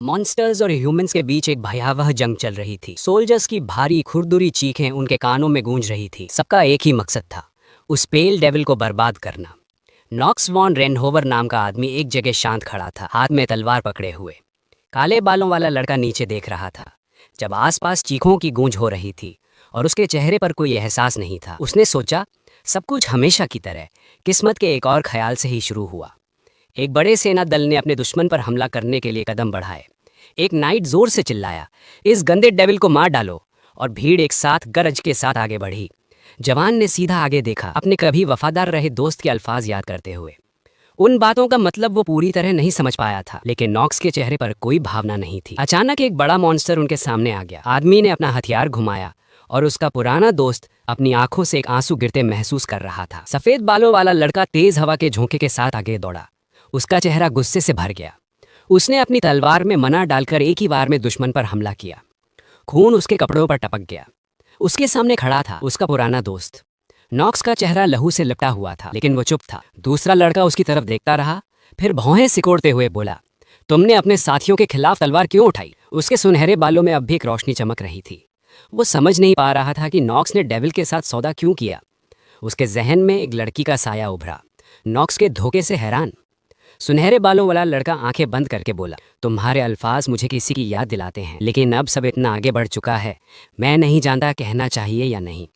Monsters और humans के बीच एक भयावह जंग चल रही थी। सोल्जर्स की भारी खुरदुरी चीखें उनके कानों में गूंज रही थी। सबका एक ही मकसद था, उस पेल डेविल को बर्बाद करना। नॉक्स वॉन रेनहोवर नाम का आदमी एक जगह शांत खड़ा था, हाथ में तलवार पकड़े हुए। काले बालों वाला लड़का नीचे देख रहा था जब आसपास चीखों की गूंज हो रही थी और उसके चेहरे पर कोई एहसास नहीं था। उसने सोचा, सब कुछ हमेशा की तरह किस्मत के एक और ख्याल से ही शुरू हुआ। एक बड़े सेना दल ने अपने दुश्मन पर हमला करने के लिए कदम बढ़ाए। एक नाइट जोर से चिल्लाया, इस गंदे डेविल को मार डालो, और भीड़ एक साथ गरज के साथ आगे बढ़ी। जवान ने सीधा आगे देखा, अपने कभी वफादार रहे दोस्त के अल्फाज याद करते हुए। उन बातों का मतलब वो पूरी तरह नहीं समझ पाया था, लेकिन नॉक्स के चेहरे पर कोई भावना नहीं थी। अचानक एक बड़ा मॉन्स्टर उनके सामने आ गया। आदमी ने अपना हथियार घुमाया और उसका पुराना दोस्त अपनी आंखों से एक आंसू गिरते महसूस कर रहा था। सफेद बालों वाला लड़का तेज हवा के झोंके के साथ आगे दौड़ा। उसका चेहरा गुस्से से भर गया। उसने अपनी तलवार में मना डालकर एक ही बार में दुश्मन पर हमला किया। खून उसके कपड़ों पर टपक गया। उसके सामने खड़ा था उसका पुराना दोस्त। नॉक्स का चेहरा लहू से लिपटा हुआ था, लेकिन वो चुप था। दूसरा लड़का उसकी तरफ देखता रहा, फिर भौहें सिकोड़ते हुए बोला, तुमने अपने साथियों के खिलाफ तलवार क्यों उठाई? उसके सुनहरे बालों में अब भी एक रोशनी चमक रही थी। वो समझ नहीं पा रहा था कि नॉक्स ने डेविल के साथ सौदा क्यों किया। उसके जहन में एक लड़की का साया उभरा। नॉक्स के धोखे से हैरान सुनहरे बालों वाला लड़का आंखें बंद करके बोला, तुम्हारे अल्फाज मुझे किसी की याद दिलाते हैं, लेकिन अब सब इतना आगे बढ़ चुका है, मैं नहीं जानता कहना चाहिए या नहीं।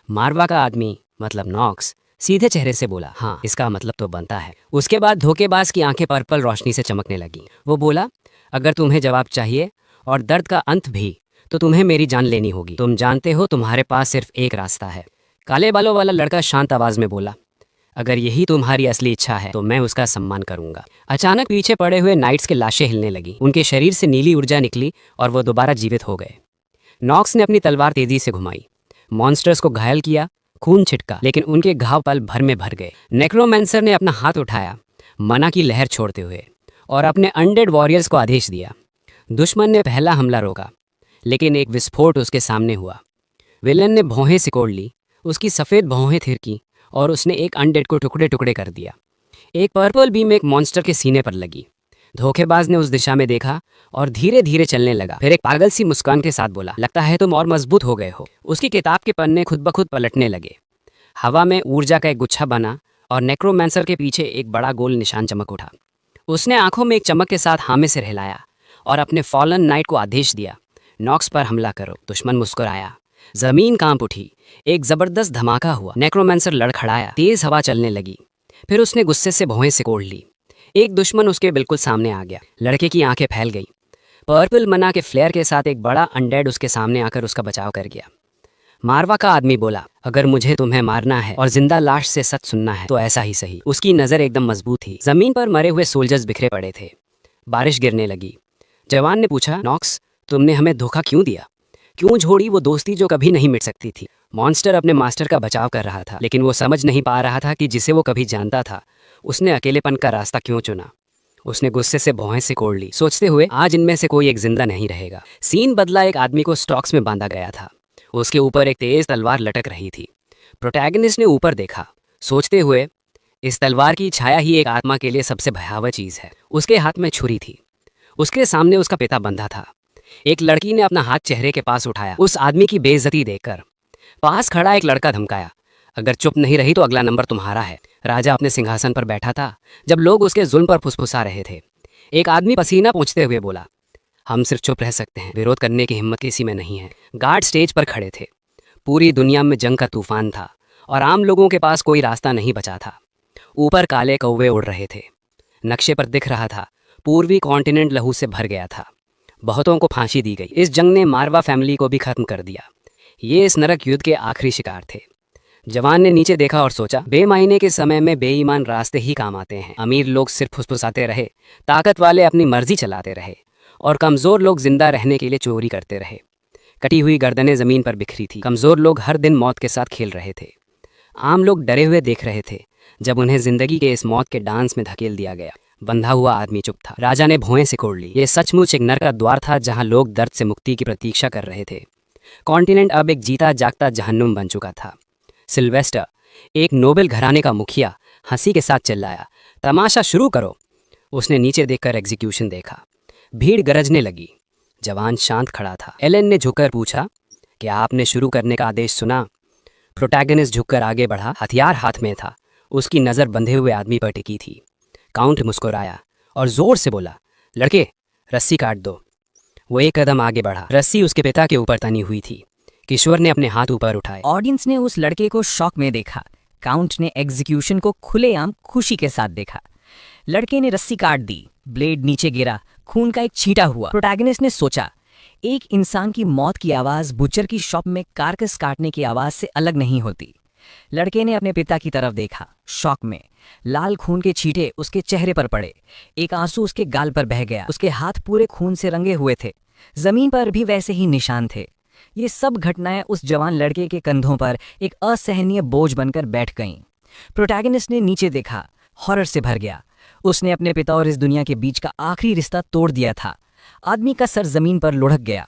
मारवा का आदमी, मतलब नॉक्स, सीधे चेहरे से बोला, हाँ, इसका मतलब तो बनता है। उसके बाद धोखेबाज की आंखें पर्पल रोशनी से चमकने लगी। वो बोला, अगर तुम्हें जवाब चाहिए और दर्द का अंत भी, तो तुम्हें मेरी जान लेनी होगी। तुम जानते हो तुम्हारे पास सिर्फ एक रास्ता है। काले बालों वाला लड़का शांत आवाज में बोला, अगर यही तुम्हारी असली इच्छा है तो मैं उसका सम्मान करूंगा। अचानक पीछे पड़े हुए नाइट्स के लाशें हिलने लगी। उनके शरीर से नीली ऊर्जा निकली और वो दोबारा जीवित हो गए। नॉक्स ने अपनी तलवार तेजी से घुमाई, मॉन्स्टर्स को घायल किया, खून छिटका, लेकिन उनके घाव पल भर में भर गए। नेक्रोमैंसर ने अपना हाथ उठाया, मना की लहर छोड़ते हुए, और अपने अनडेड वॉरियर्स को आदेश दिया। दुश्मन ने पहला हमला रोका, लेकिन एक विस्फोट उसके सामने हुआ। विलन ने भौहें सिकोड़ ली, उसकी सफ़ेद भौहें थिरकी और उसने एक अनडेड को टुकड़े टुकड़े कर दिया। एक पर्पल बीम एक मॉन्स्टर के सीने पर लगी। धोखेबाज ने उस दिशा में देखा और धीरे धीरे चलने लगा। फिर एक पागल सी मुस्कान के साथ बोला, लगता है तुम और मजबूत हो गए हो। उसकी किताब के पन्ने खुद ब खुद पलटने लगे। हवा में ऊर्जा का एक गुच्छा बना और नेक्रोमैंसर के पीछे एक बड़ा गोल निशान चमक उठा। उसने आंखों में एक चमक के साथ हाँ में सिर हिलाया और अपने फॉलन नाइट को आदेश दिया, नॉक्स पर हमला करो। दुश्मन मुस्कुराया, जमीन कांप उठी, एक जबरदस्त धमाका हुआ। नेक्रोमैंसर लड़खड़ाया, तेज हवा चलने लगी। फिर उसने गुस्से से भौहें सिकोड़ ली। एक दुश्मन उसके बिल्कुल सामने आ गया। लड़के की आंखें फैल गई। पर्पल मना के फ्लेयर के साथ एक बड़ा अनडेड उसके सामने आकर उसका बचाव कर गया। मारवा का आदमी बोला, अगर मुझे तुम्हें मारना है और जिंदा लाश से सच सुनना है तो ऐसा ही सही। उसकी नजर एकदम मजबूत थी। जमीन पर मरे हुए सोल्जर्स बिखरे पड़े थे। बारिश गिरने लगी। जवान ने पूछा, नॉक्स, तुमने हमें धोखा क्यों दिया? क्यों छोड़ी वो दोस्ती जो कभी नहीं मिट सकती थी? मॉन्स्टर अपने मास्टर का बचाव कर रहा था, लेकिन वो समझ नहीं पा रहा था कि जिसे वो कभी जानता था, उसने अकेलेपन का रास्ता क्यों चुना। उसने गुस्से से भौहें सिकोड़ ली, सोचते हुए आज इनमें से कोई एक जिंदा नहीं रहेगा। सीन बदला। एक आदमी को स्टॉक्स में बांधा गया था। उसके ऊपर एक तेज तलवार लटक रही थी। प्रोटैगनिस्ट ने ऊपर देखा, सोचते हुए, इस तलवार की छाया ही एक आत्मा के लिए सबसे भयावह चीज है। उसके हाथ में छुरी थी। उसके सामने उसका पिता बंधा था। एक लड़की ने अपना हाथ चेहरे के पास उठाया, उस आदमी की बेइज्जती देखकर। पास खड़ा एक लड़का धमकाया, अगर चुप नहीं रही तो अगला नंबर तुम्हारा है। राजा अपने सिंहासन पर बैठा था जब लोग उसके जुल्म पर फुसफुसा रहे थे। एक आदमी पसीना पोंछते हुए बोला, हम सिर्फ चुप रह सकते हैं, विरोध करने की हिम्मत किसी में नहीं है। गार्ड स्टेज पर खड़े थे। पूरी दुनिया में जंग का तूफान था और आम लोगों के पास कोई रास्ता नहीं बचा था। ऊपर काले कौवे उड़ रहे थे। नक्शे पर दिख रहा था, पूर्वी कॉन्टिनेंट लहू से भर गया था। बहुतों को फांसी दी गई। इस जंग ने मारवा फैमिली को भी खत्म कर दिया। ये इस नरक युद्ध के आखिरी शिकार थे। जवान ने नीचे देखा और सोचा, बेमायने के समय में बेईमान रास्ते ही काम आते हैं। अमीर लोग सिर्फ फुसफुसाते रहे, ताकत वाले अपनी मर्जी चलाते रहे और कमज़ोर लोग जिंदा रहने के लिए चोरी करते रहे। कटी हुई गर्दनें जमीन पर बिखरी थी। कमज़ोर लोग हर दिन मौत के साथ खेल रहे थे। आम लोग डरे हुए देख रहे थे जब उन्हें जिंदगी के इस मौत के डांस में धकेल दिया गया। बंधा हुआ आदमी चुप था। राजा ने भौहें सिकोड़ ली। ये सचमुच एक नरक का द्वार था जहां लोग दर्द से मुक्ति की प्रतीक्षा कर रहे थे। कॉन्टिनेंट अब एक जीता जागता जहन्नुम बन चुका था। सिल्वेस्टर, एक नोबेल घराने का मुखिया, हंसी के साथ चिल्लाया, तमाशा शुरू करो। उसने नीचे देखकर एग्जीक्यूशन देखा। भीड़ गरजने लगी। जवान शांत खड़ा था। एलन ने झुककर पूछा, क्या आपने शुरू करने का आदेश सुना? प्रोटैगनिस्ट झुककर आगे बढ़ा, हथियार हाथ में था। उसकी नज़र बंधे हुए आदमी पर टिकी थी। काउंट मुस्कुराया और जोर से बोला, लड़के, रस्सी काट दो। वो एक कदम आगे बढ़ा। रस्सी उसके पिता के ऊपर तनी हुई थी। किशोर ने अपने हाथ ऊपर उठाए। ऑडियंस ने उस लड़के को शॉक में देखा। काउंट ने एग्जीक्यूशन को खुलेआम खुशी के साथ देखा। लड़के ने रस्सी काट दी, ब्लेड नीचे गिरा, खून का एक छींटा हुआ। प्रोटैगनिस्ट ने सोचा, एक इंसान की मौत की आवाज बुचर की शॉप में कारकस काटने की आवाज से अलग नहीं होती। लड़के ने अपने पिता की तरफ देखा, शॉक में। लाल खून के छींटे उसके चेहरे पर पड़े। एक आंसू उसके गाल पर बह गया। उसके हाथ पूरे खून से रंगे हुए थे। जमीन पर भी वैसे ही निशान थे। ये सब घटनाएं उस जवान लड़के के कंधों पर एक असहनीय बोझ बनकर बैठ गईं। प्रोटैगनिस्ट ने नीचे देखा, हॉरर से भर गया। उसने अपने पिता और इस दुनिया के बीच का आखिरी रिश्ता तोड़ दिया था। आदमी का सर जमीन पर लुढ़क गया।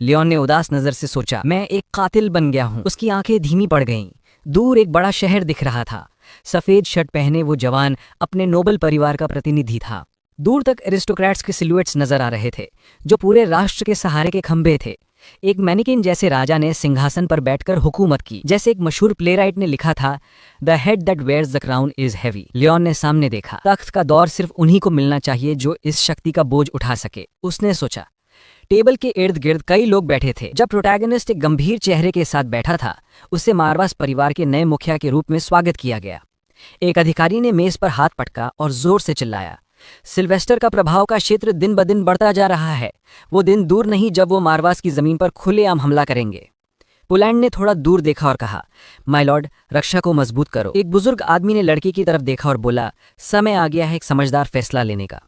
लियोन ने उदास नजर से सोचा, मैं एक कातिल बन गया हूं। उसकी आंखें धीमी पड़ गईं। दूर एक बड़ा शहर दिख रहा था। सफेद शर्ट पहने वो जवान अपने नोबल परिवार का प्रतिनिधि था। दूर तक एरिस्टोक्रेट्स के सिलुएट्स नजर आ रहे थे, जो पूरे राष्ट्र के सहारे के खंभे थे। एक मैनिकिन जैसे राजा ने सिंहासन पर बैठकर हुकूमत की। जैसे एक मशहूर प्लेराइट ने लिखा था, the head that wears the crown is heavy. Leon ने सामने देखा। तख्त का दौर सिर्फ उन्हीं को मिलना चाहिए जो इस शक्ति का बोझ उठा सके, उसने सोचा। टेबल के इर्द गिर्द कई लोग बैठे थे। जब प्रोटैगनिस्ट एक गंभीर चेहरे के साथ बैठा था, उसे मारवास परिवार के नए मुखिया के रूप में स्वागत किया गया। एक अधिकारी ने मेज पर हाथ पटका और जोर से चिल्लाया, सिल्वेस्टर का प्रभाव का क्षेत्र दिन ब दिन बढ़ता जा रहा है। वो दिन दूर नहीं जब वो मारवास की जमीन पर खुलेआम हमला करेंगे। पुलैंड ने थोड़ा दूर देखा और कहा, माय लॉर्ड, रक्षा को मजबूत करो। एक बुजुर्ग आदमी ने लड़की की तरफ देखा और बोला, समय आ गया है एक समझदार फैसला लेने का।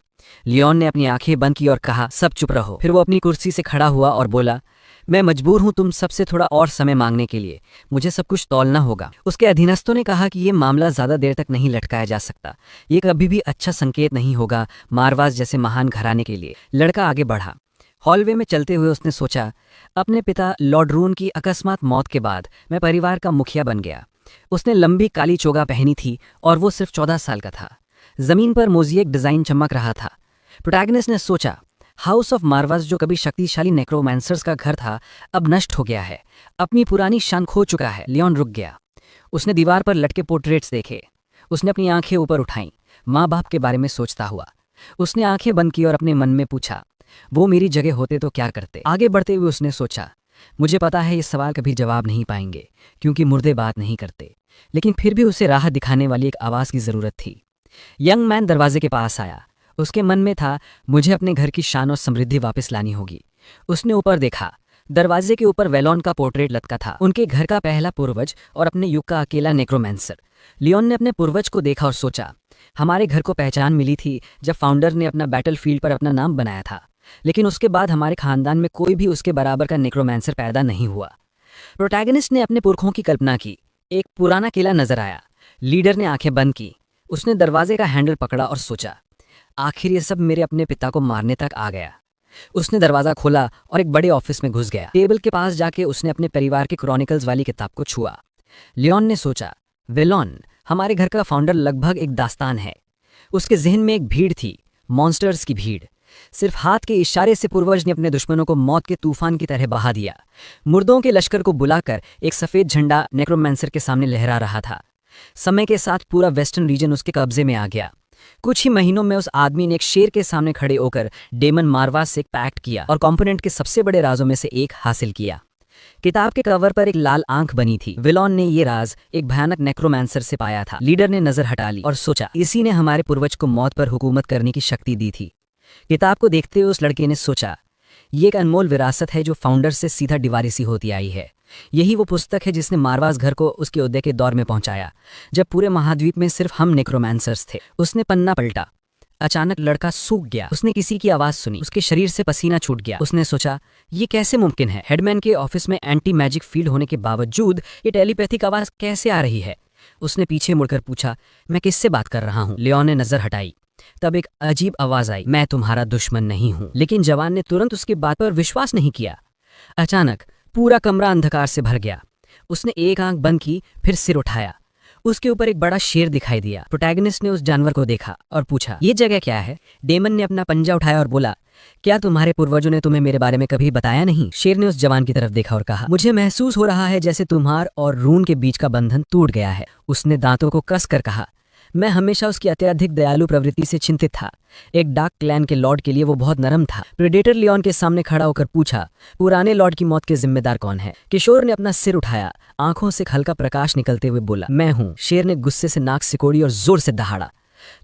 लियोन ने अपनी आंखें बंद की और कहा, सब चुप रहो। फिर वो अपनी कुर्सी से खड़ा हुआ और बोला, मैं मजबूर हूं तुम सबसे थोड़ा और समय मांगने के लिए। मुझे सब कुछ तौलना होगा। उसके अधीनस्थों ने कहा कि ये मामला ज्यादा देर तक नहीं लटकाया जा सकता। ये कभी भी अच्छा संकेत नहीं होगा मारवास जैसे महान घराने के लिए। लड़का आगे बढ़ा। हॉलवे में चलते हुए उसने सोचा, अपने पिता लॉर्ड रून की अकस्मात मौत के बाद मैं परिवार का मुखिया बन गया। उसने लंबी काली चोगा पहनी थी और वो सिर्फ 14 साल का था। जमीन पर मोज़ेक डिजाइन चमक रहा था। प्रोटैगनिस्ट ने सोचा, हाउस ऑफ मारवास जो कभी शक्तिशाली नेक्रोमैंसर्स का घर था, अब नष्ट हो गया है, अपनी पुरानी शान खो चुका है। लियोन रुक गया। उसने दीवार पर लटके पोर्ट्रेट्स देखे। उसने अपनी आंखें ऊपर उठाईं, माँ बाप के बारे में सोचता हुआ। उसने आंखें बंद की और अपने मन में पूछा, वो मेरी जगह होते तो क्या करते। आगे बढ़ते हुए उसने सोचा, मुझे पता है ये सवाल कभी जवाब नहीं पाएंगे, क्योंकि मुर्दे बात नहीं करते। लेकिन फिर भी उसे राह दिखाने वाली एक आवाज़ की ज़रूरत थी। यंग मैन दरवाजे के पास आया। उसके मन में था, मुझे अपने घर की शान और समृद्धि वापस लानी होगी। उसने ऊपर देखा। दरवाजे के ऊपर वेलोन का पोर्ट्रेट लटका था, उनके घर का पहला पूर्वज और अपने युग का अकेला नेक्रोमैंसर। लियोन ने अपने पूर्वज को देखा और सोचा, हमारे घर को पहचान मिली थी जब फाउंडर ने अपना बैटलफील्ड पर अपना नाम बनाया था, लेकिन उसके बाद हमारे खानदान में कोई भी उसके बराबर का नेक्रोमैंसर पैदा नहीं हुआ। प्रोटैगनिस्ट ने अपने पुरखों की कल्पना की। एक पुराना किला नजर आया। लीडर ने आंखें बंद की। उसने दरवाजे का हैंडल पकड़ा और सोचा, आखिर ये सब मेरे अपने पिता को मारने तक आ गया। उसने दरवाजा खोला और एक बड़े ऑफिस में घुस गया। टेबल के पास जाके उसने अपने परिवार के क्रॉनिकल्स वाली किताब को छुआ। लियोन ने सोचा, वेलोन, हमारे घर का फाउंडर लगभग एक दास्तान है। उसके जहन में एक भीड़ थी, मॉन्स्टर्स की भीड़। सिर्फ हाथ के इशारे से पूर्वज ने अपने दुश्मनों को मौत के तूफान की तरह बहा दिया। मुर्दों के लश्कर को बुलाकर एक सफेद झंडा नेक्रोमैंसर के सामने लहरा रहा था। समय के साथ पूरा वेस्टर्न रीजन उसके कब्जे में आ गया। कुछ ही महीनों में उस आदमी ने एक शेर के सामने खड़े होकर डेमन मारवास से एक पैक्ट किया और कॉम्पोनेंट के सबसे बड़े राजों में से एक हासिल किया। किताब के कवर पर एक लाल आंख बनी थी। विलोन ने ये राज एक भयानक नेक्रोमैंसर से पाया था। लीडर ने नजर हटा ली और सोचा, इसी ने हमारे पूर्वज को मौत पर हुकूमत करने की शक्ति दी थी। किताब को देखते हुए उस लड़के ने सोचा, ये एक अनमोल विरासत है जो फाउंडर से सीधा डिवारिसी होती आई है। यही वो पुस्तक है जिसने मारवास घर को उसके उदय के दौर में पहुंचाया, जब पूरे महाद्वीप में सिर्फ हम नेक्रोमैंसर्स थे। उसने पन्ना पलटा। अचानक लड़का सूख गया। उसने किसी की आवाज सुनी। उसके शरीर से पसीना छूट गया। उसने सोचा, ये कैसे मुमकिन है? हेडमैन के ऑफिस में एंटी मैजिक फील्ड होने के बावजूद ये टेलीपैथिक आवाज कैसे आ रही है? उसने पीछे मुड़कर पूछा, मैं किससे बात कर रहा हूँ? लियोन ने नजर हटाई। तब एक अजीब आवाज आई, मैं तुम्हारा दुश्मन नहीं हूं। लेकिन जवान ने तुरंत उसकी बात पर विश्वास नहीं किया। अचानक पूरा कमरा अंधकार से भर गया। उसने एक आंख बंद की, फिर सिर उठाया। उसके ऊपर एक बड़ा शेर दिखाई दिया। प्रोटैगनिस्ट ने उस जानवर को देखा और पूछा, ये जगह क्या है? डेमन ने अपना पंजा उठाया और बोला, क्या तुम्हारे पूर्वजों ने तुम्हें मेरे बारे में कभी बताया नहीं? शेर ने उस जवान की तरफ देखा और कहा, मुझे महसूस हो रहा है जैसे तुम्हार और रून के बीच का बंधन टूट गया है। उसने दांतों को कस कर कहा, मैं हमेशा उसकी अत्यधिक दयालु प्रवृत्ति से चिंतित था। एक डार्क क्लैन के लॉर्ड के लिए वो बहुत नरम था। प्रेडेटर लियोन के सामने खड़ा होकर पूछा, पुराने लॉर्ड की मौत के जिम्मेदार कौन है? किशोर ने अपना सिर उठाया, आंखों से हल्का प्रकाश निकलते हुए बोला, मैं हूं। शेर ने गुस्से से नाक सिकोड़ी और जोर से दहाड़ा।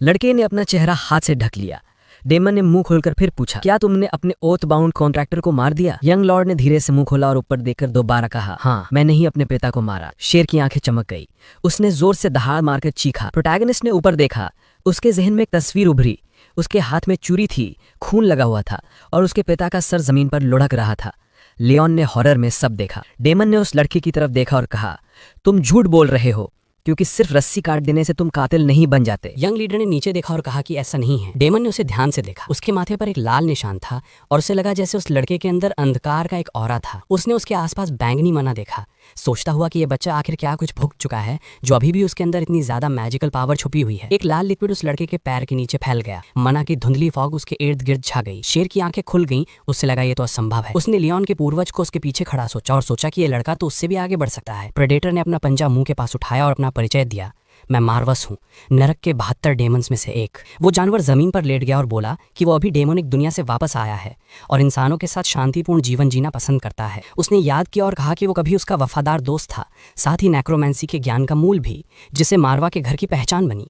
लड़के ने अपना चेहरा हाथ से ढक लिया। डेमन ने मुंह खोलकर फिर पूछा, क्या तुमने अपने ओथ बाउंड कॉन्ट्रैक्टर को मार दिया? यंग लॉर्ड ने धीरे से मुंह खोला और ऊपर देखकर दोबारा कहा, हाँ, मैंने ही अपने पिता को मारा। शेर की आंखें चमक गई। उसने जोर से दहाड़ मारकर चीखा। प्रोटैगनिस्ट ने ऊपर देखा। उसके जहन में एक तस्वीर उभरी। उसके हाथ में चूरी थी, खून लगा हुआ था और उसके पिता का सर जमीन पर लुढ़क रहा था। लियोन ने हॉरर में सब देखा। डेमन ने उस लड़के की तरफ देखा और कहा, तुम झूठ बोल रहे हो, क्योंकि सिर्फ रस्सी काट देने से तुम कातिल नहीं बन जाते। यंग लीडर ने नीचे देखा और कहा कि ऐसा नहीं है। डेमन ने उसे ध्यान से देखा। उसके माथे पर एक लाल निशान था और उसे लगा जैसे उस लड़के के अंदर अंधकार का एक ऑरा था। उसने उसके आसपास बैंगनी मना देखा, सोचता हुआ कि यह बच्चा आखिर क्या कुछ भुगत चुका है जो अभी भी उसके अंदर इतनी ज्यादा मैजिकल पावर छुपी हुई है। एक लाल लिक्विड उस लड़के के पैर के नीचे फैल गया। मना की धुंधली फॉग उसके इर्द गिर्द छा गई। शेर की आंखें खुल गईं। उससे लगा ये तो असंभव है। उसने लियोन के पूर्वज को उसके पीछे खड़ा सोचा और सोचा कि ये लड़का तो उससे भी आगे बढ़ सकता है। प्रेडेटर ने अपना पंजा मुंह के पास उठाया और अपना परिचय दिया, मैं मार्वस हूँ, नरक के 72 डेमन्स में से एक। वो जानवर जमीन पर लेट गया और बोला कि वो अभी डेमोनिक दुनिया से वापस आया है और इंसानों के साथ शांतिपूर्ण जीवन जीना पसंद करता है। उसने याद किया और कहा कि वो कभी उसका वफादार दोस्त था, साथ ही नेक्रोमेंसी के ज्ञान का मूल भी, जिसे मारवा के घर की पहचान बनी।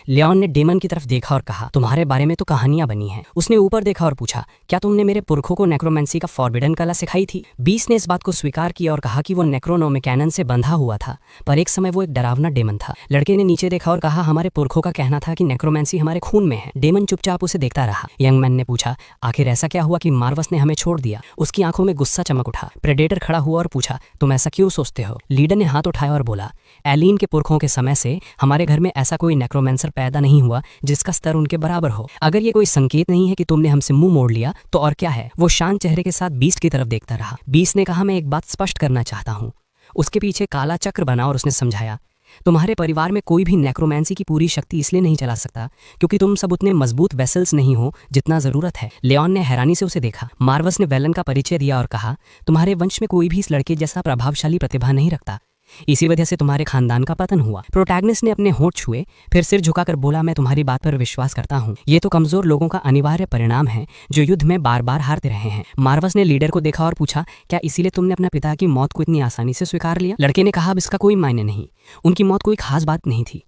लियोन ने डेमन की तरफ देखा और कहा, तुम्हारे बारे में तो कहानियां बनी हैं। उसने ऊपर देखा और पूछा, क्या तुमने मेरे पुरखों को नेक्रोमेंसी का फॉरबिडन कला सिखाई थी? बीस ने इस बात को स्वीकार किया और कहा कि वो नेक्रोनोमिकैनन से बंधा हुआ था, पर एक समय वो एक डरावना डेमन था। लड़के ने नीचे देखा और कहा, हमारे पुरखों का कहना था कि नेक्रोमेंसी हमारे खून में है। डेमन चुपचाप उसे देखता रहा। यंग मैन ने पूछा, आखिर ऐसा क्या हुआ कि मार्वस ने हमें छोड़ दिया? उसकी आंखों में गुस्सा चमक उठा। प्रेडेटर खड़ा हुआ और पूछा, तुम ऐसा क्यों सोचते हो? लीडर ने हाथ उठाया और बोला, एलीन के पुरखों के समय से हमारे घर में ऐसा कोई नेक्रोमेंसर पैदा नहीं हुआ जिसका स्तर उनके बराबर हो। अगर ये कोई संकेत नहीं है कि तुमने हमसे मुंह मोड़ लिया तो और क्या है? वो शांत चेहरे के साथ बीस्ट की तरफ देखता रहा। बीस्ट ने कहा, मैं एक बात स्पष्ट करना चाहता हूँ। उसके पीछे काला चक्र बना और उसने समझाया, तुम्हारे परिवार में कोई भी नेक्रोमेंसी की पूरी शक्ति इसलिए नहीं चला सकता क्योंकि तुम सब उतने मजबूत वेसल्स नहीं हो जितना जरूरत है। लियोन ने हैरानी से उसे देखा। मार्वस ने वेलन का परिचय दिया और कहा, तुम्हारे वंश में कोई भी इस लड़के जैसा प्रभावशाली प्रतिभा नहीं रखता, इसी वजह से तुम्हारे खानदान का पतन हुआ। प्रोटैगनिस्ट ने अपने होंठ छुए, फिर सिर झुकाकर बोला, मैं तुम्हारी बात पर विश्वास करता हूँ। ये तो कमजोर लोगों का अनिवार्य परिणाम है जो युद्ध में बार बार हारते रहे हैं। मार्वस ने लीडर को देखा और पूछा, क्या इसीलिए तुमने अपने पिता की मौत को इतनी आसानी से स्वीकार लिया? लड़के ने कहा, अब इसका कोई मायने नहीं, उनकी मौत कोई खास बात नहीं थी।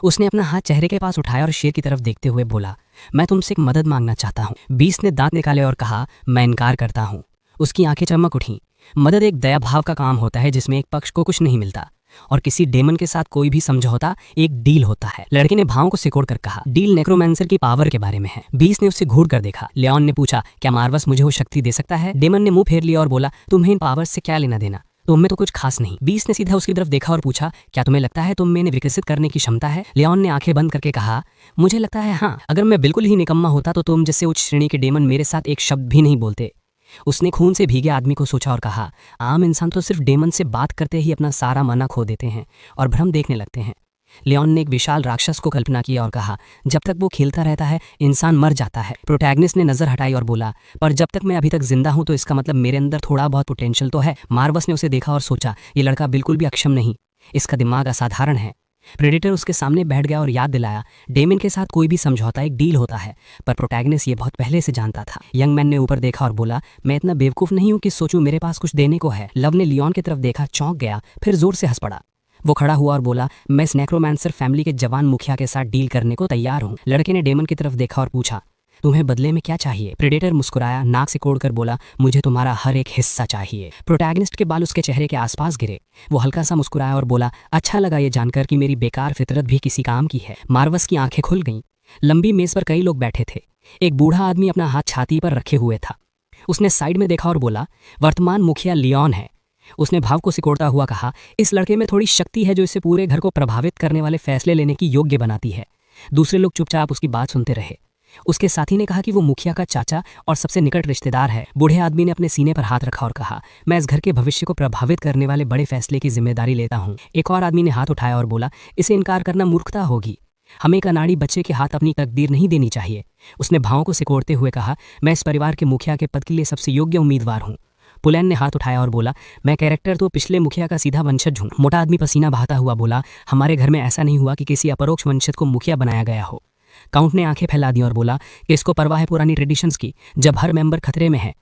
उसने अपना हाथ चेहरे के पास उठाया और शेर की तरफ देखते हुए बोला, मैं तुमसे एक मदद मांगना चाहता हूँ। बीस ने दांत निकाले और कहा, मैं इनकार करता हूँ। उसकी आंखें चमक उठीं। मदद एक दया भाव का काम होता है जिसमें एक पक्ष को कुछ नहीं मिलता और किसी डेमन के साथ कोई भी समझौता एक डील होता है। लड़के ने भावों को सिकोड़ कर कहा, डील नेक्रोमेंसर की पावर के बारे में है। बीस ने उससे घूर कर देखा। लियोन ने पूछा, क्या मार्वस मुझे वो शक्ति दे सकता है? डेमन ने मुंह फेर लिया और बोला, तुम्हें इन पावर्स से क्या लेना देना, तुम में तो कुछ खास नहीं। बीस ने सीधा उसकी तरफ देखा और पूछा, क्या तुम्हें लगता है तुम में इन्हें विकसित करने की क्षमता है? लियोन ने आंखें बंद करके कहा, मुझे लगता है हाँ। अगर मैं बिल्कुल ही निकम्मा होता तो तुम जैसे उच्च श्रेणी के डेमन मेरे साथ एक शब्द भी नहीं बोलते। उसने खून से भीगे आदमी को सोचा और कहा, आम इंसान तो सिर्फ डेमन से बात करते ही अपना सारा मना खो देते हैं और भ्रम देखने लगते हैं। लियोन ने एक विशाल राक्षस को कल्पना किया और कहा, जब तक वो खेलता रहता है इंसान मर जाता है। प्रोटैगनिस्ट ने नजर हटाई और बोला, पर जब तक मैं अभी तक जिंदा हूं तो इसका मतलब मेरे अंदर थोड़ा बहुत पोटेंशियल तो है। मार्वस ने उसे देखा और सोचा, ये लड़का बिल्कुल भी अक्षम नहीं, इसका दिमाग असाधारण है। प्रेडेटर उसके सामने बैठ गया और याद दिलाया, डेमन के साथ कोई भी समझौता एक डील होता है, पर प्रोटैगनिस्ट ये बहुत पहले से जानता था। यंग मैन ने ऊपर देखा और बोला, मैं इतना बेवकूफ़ नहीं हूं कि सोचूं मेरे पास कुछ देने को है। लव ने लियोन की तरफ देखा, चौंक गया, फिर जोर से हंस पड़ा। वो खड़ा हुआ और बोला, मैं इस नेक्रोमैंसर फैमिली के जवान मुखिया के साथ डील करने को तैयार हूँ। लड़के ने डेमन की तरफ देखा और पूछा, तुम्हें बदले में क्या चाहिए? प्रेडेटर मुस्कुराया, नाक से कोड़कर बोला, मुझे तुम्हारा हर एक हिस्सा चाहिए। प्रोटैगनिस्ट के बाल उसके चेहरे के आसपास गिरे। वो हल्का सा मुस्कुराया और बोला, अच्छा लगा ये जानकर कि मेरी बेकार फितरत भी किसी काम की है। मार्वस की आंखें खुल गईं। लंबी मेज पर कई लोग बैठे थे। एक बूढ़ा आदमी अपना हाथ छाती पर रखे हुए था। उसने साइड में देखा और बोला, वर्तमान मुखिया लियोन है। उसने भाव को सिकोड़ता हुआ कहा, इस लड़के में थोड़ी शक्ति है जो इसे पूरे घर को प्रभावित करने वाले फैसले लेने की योग्य बनाती है। दूसरे लोग चुपचाप उसकी बात सुनते रहे। उसके साथी ने कहा कि वो मुखिया का चाचा और सबसे निकट रिश्तेदार है। बूढ़े आदमी ने अपने सीने पर हाथ रखा और कहा, मैं इस घर के भविष्य को प्रभावित करने वाले बड़े फैसले की जिम्मेदारी लेता हूँ। एक और आदमी ने हाथ उठाया और बोला, इसे इनकार करना मूर्खता होगी। हमें एक अनाड़ी बच्चे के हाथ अपनी तकदीर नहीं देनी चाहिए। उसने भावों को सिकोड़ते हुए कहा, मैं इस परिवार के मुखिया के पद के लिए सबसे योग्य उम्मीदवार हूँ। पुलैन ने हाथ उठाया और बोला, मैं कैरेक्टर तो पिछले मुखिया का सीधा वंशज हूँ। मोटा आदमी पसीना बहाता हुआ बोला, हमारे घर में ऐसा नहीं हुआ कि किसी अपरोक्ष वंशज को मुखिया बनाया गया हो। काउंट ने आंखें फैला दी और बोला कि इसको परवाह है पुरानी ट्रेडिशंस की, जब हर मेंबर खतरे में है।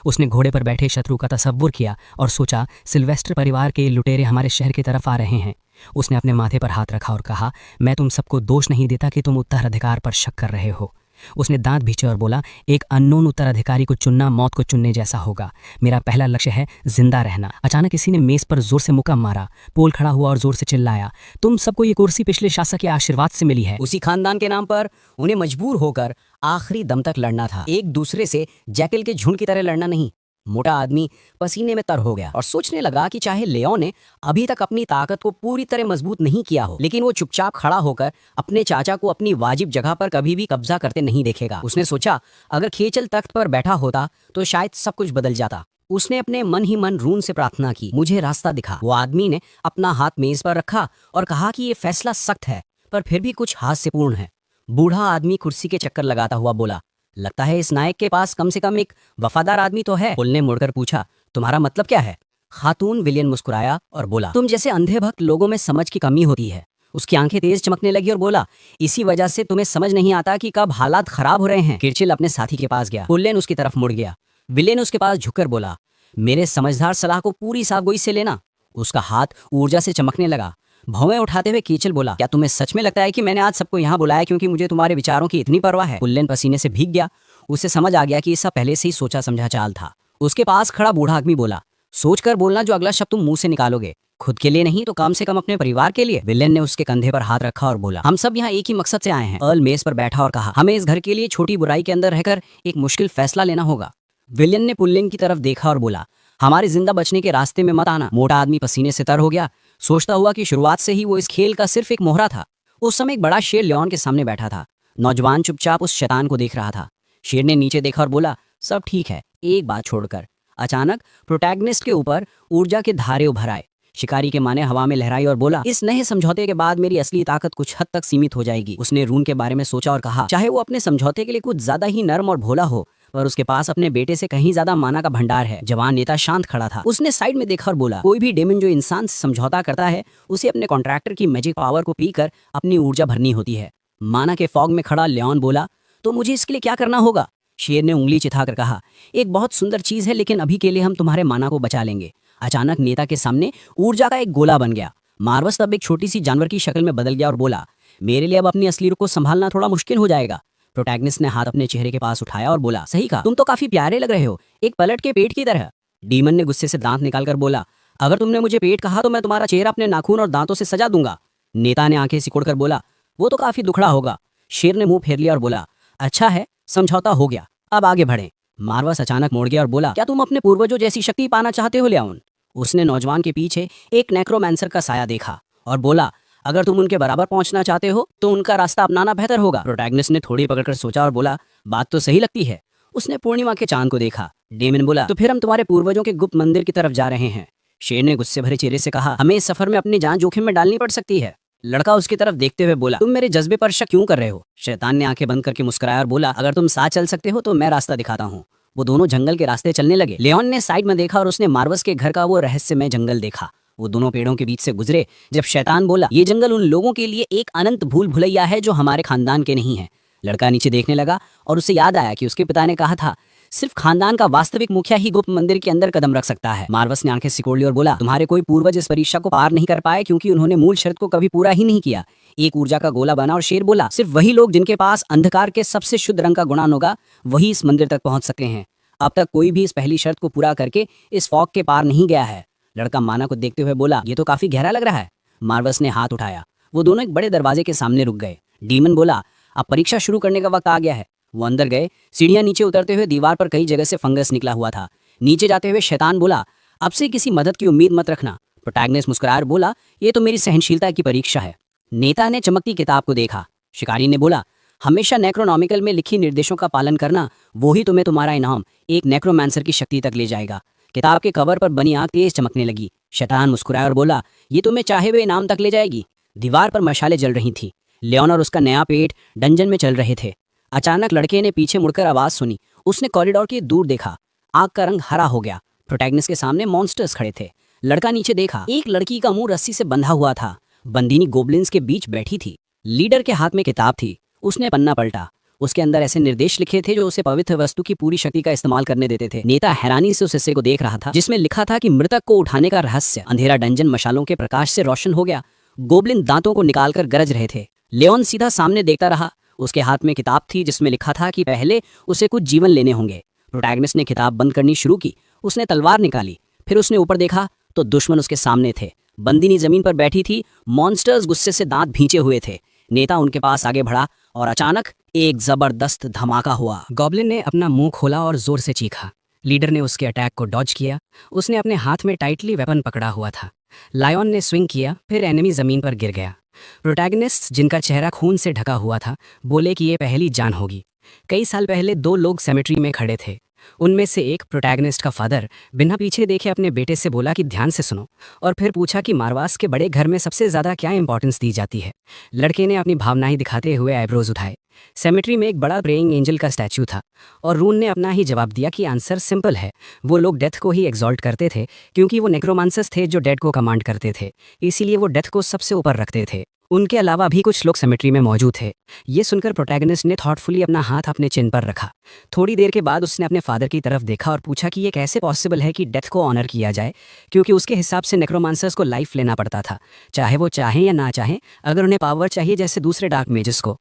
उसने घोड़े पर बैठे शत्रु का तसव्वुर किया और सोचा, सिल्वेस्टर परिवार के लुटेरे हमारे शहर की तरफ आ रहे हैं। उसने अपने माथे पर हाथ रखा और कहा, मैं तुम सबको दोष नहीं देता कि तुम उत्तराधिकार पर शक कर रहे हो। उसने दांत भींचे और बोला, एक अननोन उत्तराधिकारी को चुनना मौत को चुनने जैसा होगा। मेरा पहला लक्ष्य है जिंदा रहना। अचानक किसी ने मेज पर जोर से मुक्का मारा। पोल खड़ा हुआ और जोर से चिल्लाया, तुम सबको ये कुर्सी पिछले शासक के आशीर्वाद से मिली है। उसी खानदान के नाम पर उन्हें मजबूर होकर आखिरी दम तक लड़ना था, एक दूसरे से जैकल के झुंड की तरह लड़ना नहीं। मोटा आदमी पसीने में तर हो गया और सोचने लगा कि चाहे लियोन ने अभी तक अपनी ताकत को पूरी तरह मजबूत नहीं किया हो, लेकिन वो चुपचाप खड़ा होकर अपने चाचा को अपनी वाजिब जगह पर कभी भी कब्जा करते नहीं देखेगा। उसने सोचा, अगर खेचल तख्त पर बैठा होता तो शायद सब कुछ बदल जाता। उसने अपने मन ही मन रून से प्रार्थना की, मुझे रास्ता दिखा। वो आदमी ने अपना हाथ मेज पर रखा और कहा कि ये फैसला सख्त है पर फिर भी कुछ हास्यपूर्ण है। बूढ़ा आदमी कुर्सी के चक्कर लगाता हुआ बोला, लगता है इस नायक के पास कम से कम एक वफादार आदमी तो है। पुल ने मुड़कर पूछा, तुम्हारा मतलब क्या है? खातून विलियन मुस्कुराया और बोला, तुम जैसे अंधे भक्त लोगों में समझ की कमी होती है। उसकी आंखें तेज चमकने लगी और बोला, इसी वजह से तुम्हें समझ नहीं आता कि कब हालात खराब हो रहे हैं। किरचिल अपने साथी के पास गया। पुल्लेन उसकी तरफ मुड़ गया। विलियन उसके पास झुककर बोला, मेरे समझदार सलाह को पूरी साफगोई से लेना। उसका हाथ ऊर्जा से चमकने लगा। भौवें उठाते हुए कीचल बोला, क्या तुम्हें सच में लगता है कि मैंने आज सबको यहाँ बुलाया क्योंकि मुझे तुम्हारे विचारों की इतनी परवाह है? पुल्लेन पसीने से भीग गया। उसे समझ आ गया कि इसका पहले से ही सोचा समझा चाल था। उसके पास खड़ा बूढ़ा आदमी बोला, सोचकर बोलना जो अगला शब्द तुम मुंह से निकालोगे, खुद के लिए नहीं तो कम से कम अपने परिवार के लिए। विलेन ने उसके कंधे पर हाथ रखा और बोला, हम सब यहाँ एक ही मकसद से आए हैं। अर्ल मेज पर बैठा और कहा, हमें इस घर के लिए छोटी बुराई के अंदर रहकर एक मुश्किल फैसला लेना होगा। विलियन ने पुल्लेन की तरफ देखा और बोला, हमारे जिंदा बचने के रास्ते में मत आना। मोटा आदमी पसीने से तर हो गया, सोचता हुआ कि शुरुआत से ही वो इस खेल का सिर्फ एक मोहरा था। उस समय एक बड़ा शेर लियोन के सामने बैठा था। नौजवान चुपचाप उस शैतान को देख रहा था। शेर ने नीचे देखा और बोला, सब ठीक है, एक बात छोड़कर। अचानक प्रोटैगनिस्ट के ऊपर ऊर्जा के धारे उभर आए। शिकारी के माने हवा में लहराई और बोला, इस नए समझौते के बाद मेरी असली ताकत कुछ हद तक सीमित हो जाएगी। उसने रून के बारे में सोचा और कहा, चाहे वो अपने समझौते के लिए कुछ ज्यादा ही नर्म और भोला हो, पर उसके पास अपने बेटे से कहीं ज्यादा माना का भंडार है। जवान नेता शांत खड़ा था। उसने साइड में देखा और बोला, कोई भी डेमन जो इंसान से समझौता करता है उसे अपने कॉन्ट्रैक्टर की मैजिक पावर को पीकर अपनी ऊर्जा भरनी होती है। माना के फॉग में खड़ा लियोन बोला, तो मुझे इसके लिए क्या करना होगा? शेर ने उंगली चिथाकर कहा, एक बहुत सुंदर चीज है, लेकिन अभी के लिए हम तुम्हारे माना को बचा लेंगे। अचानक नेता के सामने ऊर्जा का एक गोला बन गया। मार्वस तब एक छोटी सी जानवर की शक्ल में बदल गया और बोला, मेरे लिए अब अपनी असली रूप को संभालना थोड़ा मुश्किल हो जाएगा। प्रोटैगनिस्ट ने हाथ अपने चेहरे के पास उठाया और बोला, सही कहा, तुम तो काफी प्यारे लग रहे हो, एक पलट के पेट की तरह। डीमन ने गुस्से से दांत निकालकर बोला, अगर तुमने मुझे पेट कहा तो मैं तुम्हारा चेहरा अपने नाखून और दांतों से सजा दूंगा। नेता ने आंखें सिकोड़कर बोला, वो तो काफी दुखड़ा होगा। शेर ने मुंह फेर लिया और बोला, अच्छा है, समझौता हो गया, अब आगे बढ़े। मार्वस अचानक मोड़ गया और बोला, क्या तुम अपने पूर्वजों जैसी शक्ति पाना चाहते हो लियोन? उसने नौजवान के पीछे एक नेक्रोमैंसर का साया देखा और बोला, अगर तुम उनके बराबर पहुंचना चाहते हो तो उनका रास्ता अपनाना बेहतर होगा। प्रोटैगनिस्ट ने थोड़ी पकड़कर सोचा और बोला, बात तो सही लगती है। उसने पूर्णिमा के चांद को देखा। डेमन बोला, तो फिर हम तुम्हारे पूर्वजों के गुप्त मंदिर की तरफ जा रहे हैं। शेर ने गुस्से भरे चेहरे से कहा, हमें इस सफर में अपनी जान जोखिम में डालनी पड़ सकती है। लड़का उसकी तरफ देखते हुए बोला, तुम मेरे जज्बे पर शक क्यों कर रहे हो? शैतान ने आंखें बंद करके मुस्कुराया और बोला, अगर तुम साथ चल सकते हो तो मैं रास्ता दिखाता हूँ। वो दोनों जंगल के रास्ते चलने लगे। लियोन ने साइड में देखा और उसने मार्वस के घर का वो रहस्यमय जंगल देखा। वो दोनों पेड़ों के बीच से गुजरे जब शैतान बोला, ये जंगल उन लोगों के लिए एक अनंत भूल भुलैया है जो हमारे खानदान के नहीं है। लड़का नीचे देखने लगा और उसे याद आया कि उसके पिता ने कहा था, सिर्फ खानदान का वास्तविक मुखिया ही गुप्त मंदिर के अंदर कदम रख सकता है। मार्वस ने आंखें सिकोड़ ली और बोला, तुम्हारे कोई पूर्वज इस परीक्षा को पार नहीं कर पाए क्योंकि उन्होंने मूल शर्त को कभी पूरा ही नहीं किया। एक ऊर्जा का गोला बना और शेर बोला, सिर्फ वही लोग जिनके पास अंधकार के सबसे शुद्ध रंग का गुणान होगा वही इस मंदिर तक पहुंच सकते हैं। अब तक कोई भी इस पहली शर्त को पूरा करके इस फॉग के पार नहीं गया है। लड़का माना को देखते हुए बोला, ये तो काफी गहरा लग रहा है। मार्वस ने हाथ उठाया। वो दोनों एक बड़े दरवाजे के सामने रुक गए। डीमन बोला, अब परीक्षा शुरू करने का वक्त आ गया है। वो अंदर गए। सीढ़ियां नीचे उतरते हुए दीवार पर कई जगह से फंगस निकला हुआ था। नीचे जाते हुए शैतान बोला, अब से किसी मदद की उम्मीद मत रखना। प्रोटैगनिस्ट मुस्कुराकर बोला, ये तो मेरी सहनशीलता की परीक्षा है। नेता ने चमकती किताब को देखा। शिकारी ने बोला, हमेशा नेक्रोनॉमिकल में लिखी निर्देशों का पालन करना, वो ही तुम्हें तुम्हारा इनाम एक नेक्रोमांसर की शक्ति तक ले जाएगा। किताब के कवर पर बनी आंख तेज चमकने लगी। शैतान मुस्कुराया और बोला, ये तुम्हें चाहे हुए इनाम तक ले जाएगी। दीवार पर मशालें जल रही थी। लियोन और उसका नया पेट डंजन में चल रहे थे। अचानक लड़के ने पीछे मुड़कर आवाज सुनी। उसने कॉरिडोर के दूर देखा। आग का रंग हरा हो गया। प्रोटैगनिस्ट के सामने मॉन्स्टर्स खड़े थे। लड़का नीचे देखा। एक लड़की का मुंह रस्सी से बंधा हुआ था। बंदीनी गोब्लिन्स के बीच बैठी थी। लीडर के हाथ में किताब थी। उसने पन्ना पलटा। उसके अंदर ऐसे निर्देश लिखे थे जो उसे पवित्र वस्तु की पूरी शक्ति का इस्तेमाल करने देते थे। नेता हैरानी से उस हिस्से को देख रहा था जिसमें लिखा था कि मृतक को उठाने का रहस्य। अंधेरा डंजन मशालों के प्रकाश से रोशन हो गया। गोब्लिन दांतों को निकालकर गरज रहे थे। लियोन सीधा सामने देखता रहा। उसके हाथ में किताब थी जिसमें लिखा था कि पहले उसे कुछ जीवन लेने होंगे। प्रोटैगनिस्ट ने किताब बंद करनी शुरू की। उसने तलवार निकाली। फिर उसने ऊपर देखा तो दुश्मन उसके सामने थे। बंदिनी जमीन पर बैठी थी। मॉन्स्टर्स गुस्से से दांत भींचे हुए थे। नेता उनके पास आगे बढ़ा और अचानक एक जबरदस्त धमाका हुआ। गॉब्लिन ने अपना मुंह खोला और जोर से चीखा। लीडर ने उसके अटैक को डॉज किया। उसने अपने हाथ में टाइटली वेपन पकड़ा हुआ था। लायन ने स्विंग किया, फिर एनिमी जमीन पर गिर गया। प्रोटैगनिस्ट, जिनका चेहरा खून से ढका हुआ था, बोले कि ये पहली जान होगी। कई साल पहले 2 लोग सेमेट्री में खड़े थे। उनमें से एक, प्रोटैगनिस्ट का फादर, बिना पीछे देखे अपने बेटे से बोला कि ध्यान से सुनो, और फिर पूछा कि मारवास के बड़े घर में सबसे ज़्यादा क्या इंपॉर्टेंस दी जाती है। लड़के ने अपनी भावनाएं दिखाते हुए आईब्रोज उठाए। सेमेट्री में एक बड़ा प्रेइंग एंजल का स्टैचू था और रून ने अपना ही जवाब दिया कि आंसर सिंपल है। वो लोग डेथ को ही एग्जॉल्ट करते थे क्योंकि वो नेक्रोमांसर्स थे जो डेड को कमांड करते थे, इसीलिए वो डेथ को सबसे ऊपर रखते थे। उनके अलावा भी कुछ लोग सेमेट्री में मौजूद थे। ये सुनकर प्रोटैगनिस्ट ने थॉटफुली अपना हाथ अपने चिन पर रखा। थोड़ी देर के बाद उसने अपने फादर की तरफ देखा और पूछा कि ये कैसे पॉसिबल है कि डेथ को ऑनर किया जाए, क्योंकि उसके हिसाब से नेक्रोमांसर्स को लाइफ लेना पड़ता था, चाहे वो चाहें या ना चाहें, अगर उन्हें पावर चाहिए जैसे दूसरे डार्क मेजेस को।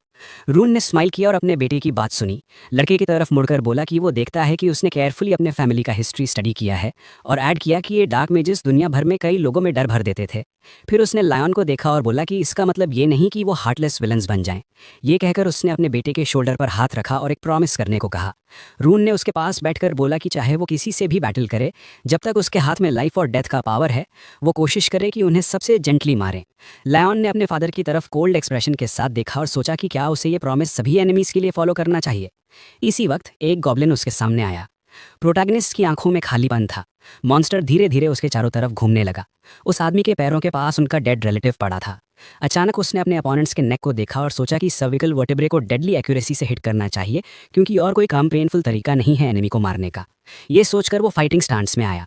रून ने स्माइल किया और अपने बेटे की बात सुनी। लड़के की तरफ मुड़कर बोला कि वो देखता है कि उसने केयरफुली अपने फैमिली का हिस्ट्री स्टडी किया है, और ऐड किया कि ये डार्क मेजेस दुनिया भर में कई लोगों में डर भर देते थे। फिर उसने लायन को देखा और बोला कि इसका मतलब ये नहीं कि वो हार्टलेस विलन्स बन जाएं। ये कहकर उसने अपने बेटे के शोल्डर पर हाथ रखा और एक प्रॉमिस करने को कहा। रून ने उसके पास बैठकर बोला कि चाहे वो किसी से भी बैटल करे, जब तक उसके हाथ में लाइफ और डेथ का पावर है, वो कोशिश करे कि उन्हें सबसे जेंटली मारे। लायन ने अपने फादर की तरफ कोल्ड एक्सप्रेशन के साथ देखा और सोचा कि क्या उसे ये प्रॉमिस सभी एनिमीज के लिए फॉलो करना चाहिए। इसी वक्त एक गॉब्लिन उसके सामने आया। प्रोटैगनिस्ट की आंखों में खालीपन था। मॉन्स्टर धीरे धीरे उसके चारों तरफ घूमने लगा। उस आदमी के पैरों के पास उनका डेड रिलेटिव पड़ा था। अचानक उसने अपने अपोनेंट्स के नेक को देखा और सोचा कि सर्विकल वर्टेब्रे को डेडली एक्यूरेसी से हिट करना चाहिए, क्योंकि और कोई कम पेनफुल तरीका नहीं है एनिमी को मारने का। ये सोचकर वो फाइटिंग स्टांस में आया।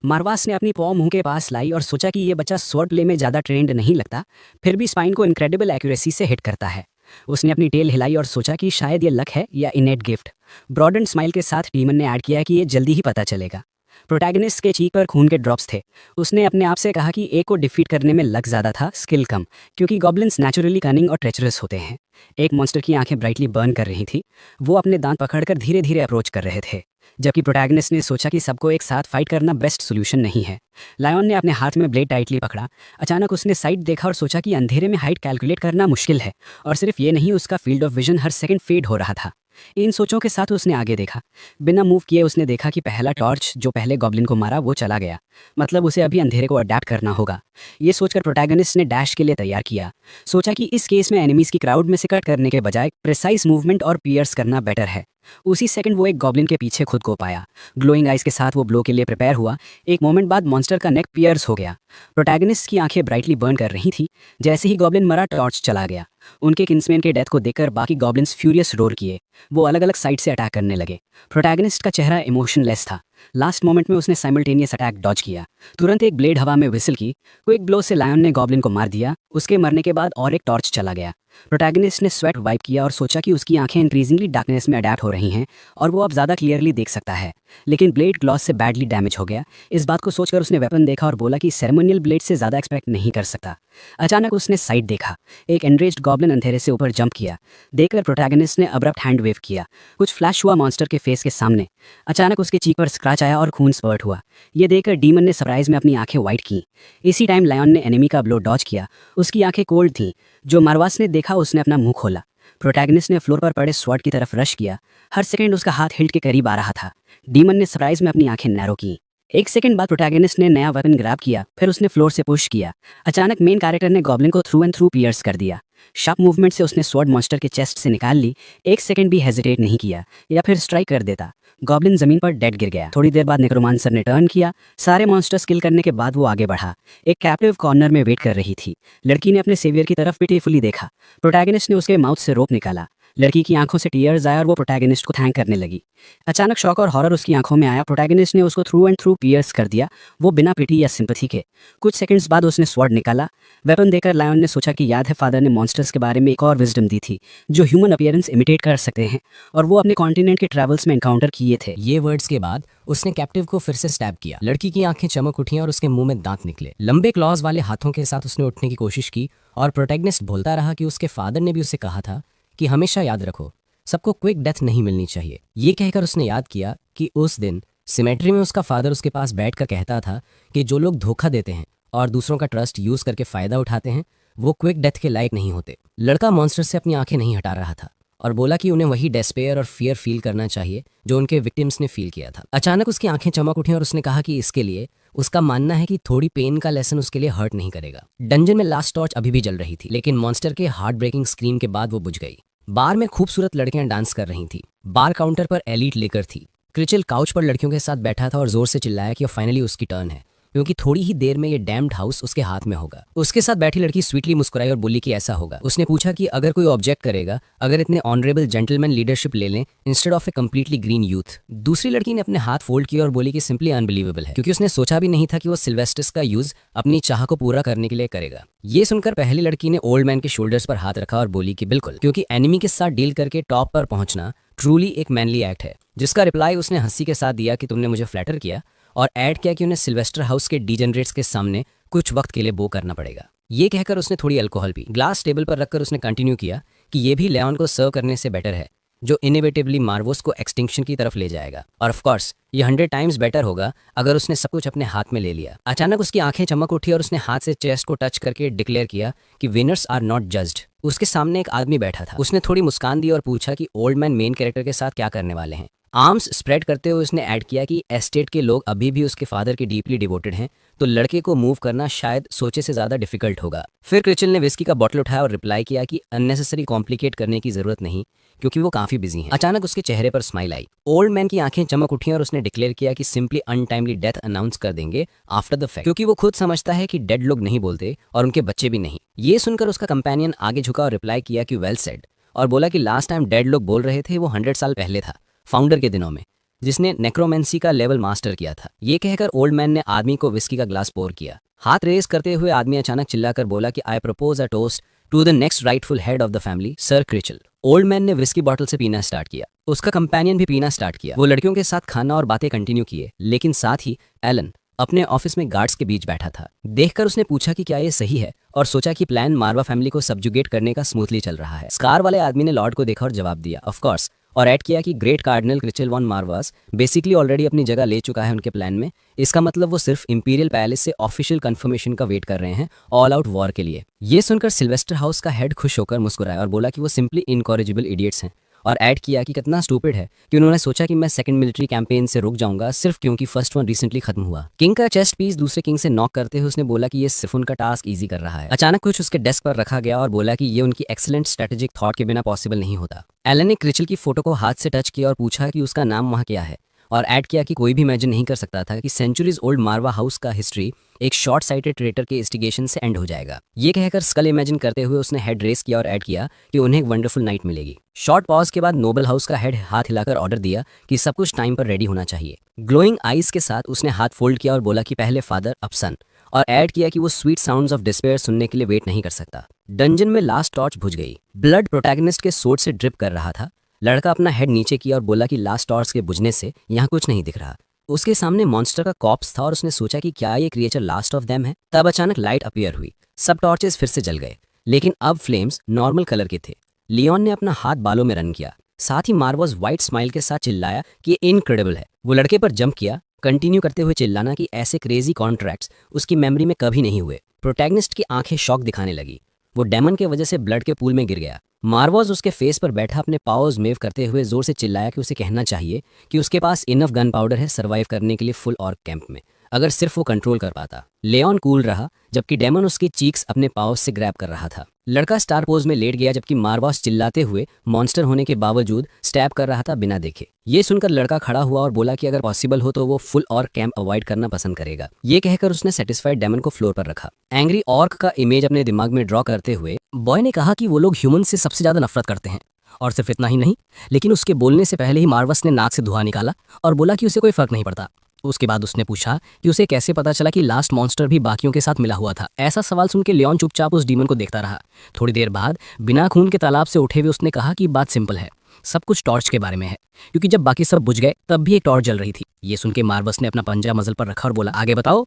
मारवास ने अपनी पॉ मुंह के पास लाई और सोचा कि ये बच्चा स्वॉर्ड प्ले में ज़्यादा ट्रेंड नहीं लगता, फिर भी स्पाइन को इनक्रेडिबल एक्यूरेसी से हिट करता है। उसने अपनी टेल हिलाई और सोचा कि शायद ये लक है या इनेट गिफ्ट। ब्रॉडन स्माइल के साथ डीमन ने ऐड किया कि ये जल्दी ही पता चलेगा। प्रोटैगनिस्ट के चीक पर खून के ड्रॉप्स थे। उसने अपने आप से कहा कि ए को डिफीट करने में लक ज़्यादा था, स्किल कम, क्योंकि गॉब्लिन्स नेचुरली कनिंग और ट्रेचरस होते हैं। एक मॉन्स्टर की आंखें ब्राइटली बर्न कर रही थी। वो अपने दांत पकड़कर धीरे धीरे अप्रोच कर रहे थे, जबकि प्रोटैगनिस्ट ने सोचा कि सबको एक साथ फाइट करना बेस्ट सोल्यूशन नहीं है। लायन ने अपने हाथ में ब्लेड टाइटली पकड़ा। अचानक उसने साइड देखा और सोचा कि अंधेरे में हाइट कैलकुलेट करना मुश्किल है, और सिर्फ ये नहीं, उसका फील्ड ऑफ विजन हर सेकंड फेड हो रहा था। इन सोचों के साथ उसने आगे देखा। बिना मूव किए उसने देखा कि पहला टॉर्च जो पहले गॉब्लिन को मारा वो चला गया, मतलब उसे अभी अंधेरे को अडेप्ट करना होगा। ये सोचकर प्रोटैगनिस्ट ने डैश के लिए तैयार किया। सोचा कि इस केस में एनिमीज की क्राउड में से कट करने के बजाय प्रिसाइज मूवमेंट और पियर्स करना बेटर है। उसी सेकंड वो एक गॉब्लिन के पीछे खुद को पाया। ग्लोइंग आइज के साथ वो ब्लो के लिए प्रिपेयर हुआ। एक मोमेंट बाद मॉन्स्टर का नेक पियर्स हो गया। प्रोटैगनिस्ट की आंखें ब्राइटली बर्न कर रही थी। जैसे ही गॉब्लिन मरा, टॉर्च चला गया। उनके किन्समैन के डेथ को देखकर बाकी गॉब्लिन्स फ्यूरियस रोर किए। वो अलग अलग साइड से अटैक करने लगे। प्रोटैगनिस्ट का चेहरा इमोशनलेस था। लास्ट मोमेंट में उसने साइमल्टेनियस अटैक डॉज किया। तुरंत एक ब्लेड हवा में विसल की। क्विक ब्लो से लायन ने गॉब्लिन को मार दिया। उसके मरने के बाद और एक टॉर्च चला गया। प्रोटैगनिस्ट ने स्वेट वाइप किया और सोचा कि उसकी आंखें इंक्रीजिंगली डार्कनेस में अडैप्ट हो रही हैं और वो अब ज़्यादा क्लियरली देख सकता है। लेकिन ब्लेड ग्लॉस से बैडली डैमेज हो गया। इस बात को सोचकर उसने वेपन देखा और बोला कि सेरेमोनियल ब्लेड से ज़्यादा एक्सपेक्ट नहीं कर सकता। अचानक उसने साइड देखा। एक एनरेज्ड गॉब्लिन अंधेरे से ऊपर जंप किया। देखकर प्रोटैगनिस्ट ने अब्रप्ट हैंड वेव किया। कुछ फ्लैश हुआ मॉन्स्टर के फेस के सामने। अचानक उसके चीक पर स्क्रैच आया और खून स्पर्ट हुआ। ये देखकर डीमन ने सरप्राइज में अपनी आंखें वाइट की। इसी टाइम लायन ने एनिमी का ब्लो डॉज किया। उसकी आंखें कोल्ड थीं। जो मारवास ने देखा उसने अपना मुंह खोला। प्रोटैगनिस्ट ने फ्लोर पर पड़े स्वॉर्ड की तरफ रश किया। हर सेकंड उसका हाथ हिल्ट के करीब आ रहा था। डीमन ने सरप्राइज में अपनी आंखें नैरो की। एक सेकंड बाद प्रोटैगनिस्ट ने नया वेपन ग्रैब किया, फिर उसने फ्लोर से पुश किया। अचानक मेन कैरेक्टर ने गॉब्लिन को थ्रू एंड थ्रू पियर्स कर दिया। शार्प मूवमेंट से उसने स्वॉर्ड मॉन्स्टर के चेस्ट से निकाल ली। एक सेकंड भी हेजिटेट नहीं किया या फिर स्ट्राइक कर देता। गॉब्लिन जमीन पर डेड गिर गया। थोड़ी देर बाद नेक्रोमांसर ने टर्न किया। सारे मॉन्स्टर्स किल करने के बाद वो आगे बढ़ा। एक कैप्टिव कॉर्नर में वेट कर रही थी। लड़की ने अपने सेवियर की तरफ पिटीफुली देखा। प्रोटैगनिस्ट ने उसके माउथ से रोप निकाला। लड़की की आंखों से टीयर्स आया और वो प्रोटैगनिस्ट को थैंक करने लगी। अचानक शॉक और हॉरर उसकी आंखों में आया। प्रोटैगनिस्ट ने उसको थ्रू एंड थ्रू पियर्स कर दिया, वो बिना पिटी या सिंपैथी के। कुछ सेकंड्स बाद उसने स्वॉर्ड निकाला। वेपन देकर लायन ने सोचा कि याद है फादर ने मॉन्स्टर्स के बारे में एक और विजडम दी थी, जो ह्यूमन अपीयरेंस इमिटेट कर सकते हैं, और वो अपने कॉन्टिनेंट के ट्रैवल्स में एनकाउंटर किए थे। ये वर्ड्स के बाद उसने कैप्टिव को फिर से स्टैब किया। लड़की की आंखें चमक उठीं और उसके मुंह में दांत निकले। लंबे क्लॉज वाले हाथों के साथ उसने उठने की कोशिश की और प्रोटैगनिस्ट बोलता रहा कि उसके फादर ने भी उसे कहा था कि हमेशा याद रखो, सबको क्विक डेथ नहीं मिलनी चाहिए। ये कहकर उसने याद किया कि उस दिन सिमेट्री में उसका फादर उसके पास बैठकर कहता था कि जो लोग धोखा देते हैं और दूसरों का ट्रस्ट यूज करके फायदा उठाते हैं वो क्विक डेथ के लायक नहीं होते। लड़का मॉन्स्टर से अपनी आंखें नहीं हटा रहा था और बोला कि उन्हें वही डेस्पेयर और फियर फील करना चाहिए जो उनके विक्टिम्स ने फील किया था। अचानक उसकी आंखें चमक उठी और उसने कहा कि इसके लिए उसका मानना है कि थोड़ी पेन का लेसन उसके लिए हर्ट नहीं करेगा। डंजन में लास्ट टॉर्च अभी भी जल रही थी, लेकिन मॉन्स्टर के हार्ट ब्रेकिंग स्क्रीम के बाद वो बुझ गई। बार में खूबसूरत लड़कियां डांस कर रही थी। बार काउंटर पर एलीट लेकर थी। क्रिचल काउच पर लड़कियों के साथ बैठा था और जोर से चिल्लाया कि फाइनली उसकी टर्न है, क्योंकि थोड़ी ही देर में ये डैम्ड हाउस उसके हाथ में होगा। उसके साथ बैठी लड़की स्वीटली मुस्कुराई और बोली कि ऐसा होगा। उसने पूछा कि अगर कोई ऑब्जेक्ट करेगा, अगर इतने ऑनरेबल जेंटलमैन लीडरशिप ले लें instead of A completely green youth. दूसरी लड़की ने अपने हाथ फोल्ड किए और बोली कि सिंपली अनबिलीवेबल है, क्योंकि उसने सोचा भी नहीं था कि वो सिल्वेस्टर्स का यूज अपनी चाह को पूरा करने के लिए करेगा। ये सुनकर पहली लड़की ने ओल्ड मैन के शोल्डर्स पर हाथ रखा और बोली कि बिल्कुल, क्योंकि एनिमी के साथ डील करके टॉप पर पहुंचना ट्रूली एक मैनली एक्ट है। जिसका रिप्लाई उसने हंसी के साथ दिया कि तुमने मुझे फ्लैटर किया, और ऐड किया कि उन्हें सिल्वेस्टर हाउस के डीजेनरेट्स के सामने कुछ वक्त के लिए बो करना पड़ेगा। ये कहकर उसने थोड़ी अल्कोहल पी। ग्लास टेबल पर रखकर उसने कंटिन्यू किया कि ये भी लेऑन को सर्व करने से बेटर है, जो इनोवेटिवली मार्वोस को एक्सटिंक्शन की तरफ ले जाएगा, और ऑफ कोर्स ये 100 टाइम्स बेटर होगा अगर उसने सब कुछ अपने हाथ में ले लिया। अचानक उसकी आंखें चमक उठी और उसने हाथ से चेस्ट को टच करके डिक्लेयर किया कि विनर्स आर नॉट जज्ड। उसके सामने एक आदमी बैठा था। उसने थोड़ी मुस्कान दी और पूछा कि ओल्ड मैन मेन कैरेक्टर के साथ क्या करने वाले हैं। आर्म्स स्प्रेड करते हुए उसने ऐड किया कि एस्टेट के लोग अभी भी उसके फादर के डीपली डिवोटेड हैं, तो लड़के को मूव करना शायद सोचे से ज्यादा डिफिकल्ट होगा। फिर क्रिचल ने विस्की का बॉटल उठाया और रिप्लाई किया कि अननेसेसरी कॉम्प्लिकेट करने की जरूरत नहीं, क्योंकि वो काफी बिजी हैं। अचानक उसके चेहरे पर स्माइल आई। ओल्ड मैन की आंखें चमक उठी और उसने डिक्लेयर किया कि सिंपली अनटाइमली डेथ अनाउंस कर देंगे आफ्टर द फैक्ट, क्योंकि वो खुद समझता है कि डेड लोग नहीं बोलते और उनके बच्चे भी नहीं। ये सुनकर उसका कंपेनियन आगे झुका और रिप्लाई किया कि वेल सेड, और बोला कि लास्ट टाइम डेड लोग बोल रहे थे वो 100 साल पहले था, फाउंडर के दिनों में, जिसने नेक्रोमेंसी का लेवल मास्टर किया था। ये कहकर ओल्ड मैन ने आदमी को विस्की का ग्लास पोर किया। हाथ रेस करते हुए आदमी अचानक चिल्लाकर बोला कि I propose a toast to the next rightful head of the family, sir Crichel. Old man ने विस्की बॉटल से पीना स्टार्ट किया। उसका कंपेनियन भी पीना स्टार्ट किया। वो लड़कियों के साथ खाना और बातें कंटिन्यू किए, लेकिन साथ ही एलन अपने ऑफिस में गार्ड्स के बीच बैठा था। देखकर उसने पूछा कि क्या ये सही है, और सोचा कि प्लान मार्वा फैमिली को सब्जुगेट करने का स्मूथली चल रहा है। स्कार वाले आदमी ने लॉर्ड को देखा और जवाब दिया ऑफ कोर्स, और ऐड किया कि great cardinal Crichel von Marvas basically already अपनी जगह ले चुका है उनके प्लान में। इसका मतलब वो सिर्फ इंपीरियल पैलेस से ऑफिशियल कंफर्मेशन का वेट कर रहे हैं ऑल आउट वॉर के लिए। ये सुनकर सिल्वेस्टर हाउस का हेड खुश होकर मुस्कुराया और बोला कि वो सिंपली इनकॉरेजिबल इडियट्स हैं, और ऐड किया कि कितना स्टूपिड है कि उन्होंने सोचा कि मैं सेकंड मिलिट्री कैंपेन से रुक जाऊंगा सिर्फ क्योंकि फर्स्ट वन रिसेंटली खत्म हुआ। किंग का चेस्ट पीस दूसरे किंग से नॉक करते हुए उसने बोला कि ये सिर्फ उनका टास्क इजी कर रहा है। अचानक कुछ उसके डेस्क पर रखा गया और बोला कि ये उनकी एक्सीलेंट स्ट्रेटेजिक थॉट के बिना पॉसिबल नहीं होता। एलन ने क्रिचल की फोटो को हाथ से टच किया और पूछा कि उसका नाम वहाँ क्या है, और ऐड किया कि कोई भी इमेजिन नहीं कर सकता था कि सेंचुरीज ओल्ड मार्वा हाउस का हिस्ट्री एक शॉर्ट साइटेड ट्रेटर के इंस्टिगेशन से एंड हो जाएगा। ये कहकर स्कल इमेजिन करते हुए उसने हेड रेस किया और ऐड किया कि उन्हें एक वंडरफुल नाइट मिलेगी। शॉर्ट पॉज के बाद नोबल हाउस का हेड हाथ हिलाकर ऑर्डर दिया कि सब कुछ टाइम पर रेडी होना चाहिए। ग्लोइंग आईज के साथ उसने हाथ फोल्ड किया और बोला कि पहले फादर अब सन, और ऐड किया कि वो स्वीट साउंड्स ऑफ डिस्पेयर सुनने के लिए वेट नहीं कर सकता। डंजन में लास्ट टॉर्च बुझ गई। ब्लड प्रोटैगनिस्ट के सोर्ड से ड्रिप कर रहा था। लड़का अपना हेड नीचे किया और बोला कि लास्ट टॉर्च के बुझने से यहाँ कुछ नहीं दिख रहा। उसके सामने मॉन्स्टर का कॉप्स था और उसने सोचा कि क्या ये क्रिएचर लास्ट ऑफ देम है। तब अचानक लाइट अपीयर हुई। सब टॉर्चेस फिर से जल गए, लेकिन अब फ्लेम्स नॉर्मल कलर के थे। लियोन ने अपना हाथ बालों में रन किया, साथ ही मार्वोस व्हाइट स्माइल के साथ चिल्लाया कि ये इनक्रेडिबल है। वो लड़के पर जंप किया, कंटिन्यू करते हुए चिल्लाना कि ऐसे क्रेजी कॉन्ट्रैक्ट्स उसकी मेमोरी में कभी नहीं हुए। प्रोटैगनिस्ट की आंखें शॉक दिखाने लगी। वो डेमन के वजह से ब्लड के पूल में गिर गया। मार्वोस उसके फेस पर बैठा अपने पावर्स वेव करते हुए जोर से चिल्लाया कि उसे कहना चाहिए कि उसके पास इनफ गन पाउडर है सर्वाइव करने के लिए फुल ऑर्क कैंप में, अगर सिर्फ वो कंट्रोल कर पाता। लेऑन कूल रहा जबकि डेमन उसकी चीक्स अपने पावर्स से ग्रैब कर रहा था। लड़का स्टार पोज में लेट गया जबकि मार्वोस चिल्लाते हुए मॉन्स्टर होने के बावजूद स्टैब कर रहा था बिना देखे। ये सुनकर लड़का खड़ा हुआ और बोला कि अगर पॉसिबल हो तो वो फुल ऑर्क कैंप अवॉइड करना पसंद करेगा। ये कहकर उसने सेटिस्फाइड डेमन को फ्लोर पर रखा। एंग्री ऑर्क का इमेज अपने दिमाग में ड्रॉ करते हुए बॉय ने कहा कि वो लोग ह्यूमन से सबसे ज्यादा नफरत करते हैं। और सिर्फ इतना ही नहीं, लेकिन उसके बोलने से पहले ही मार्वस ने नाक से धुआं निकाला और बोला कि उसे कोई फर्क नहीं पड़ता। उसके बाद उसने पूछा कि उसे कैसे पता चला कि लास्ट मॉन्स्टर भी बाकियों के साथ मिला हुआ था। ऐसा सवाल सुन के लियोन चुपचाप उस डीमन को देखता रहा। थोड़ी देर बाद बिना खून के तालाब से उठे हुए उसने कहा कि बात सिंपल है, सब कुछ टॉर्च के बारे में है, क्योंकि जब बाकी सब बुझ गए तब भी एक टॉर्च जल रही थी। ये सुन के मार्वस ने अपना पंजा मजल पर रखा और बोला, आगे बताओ।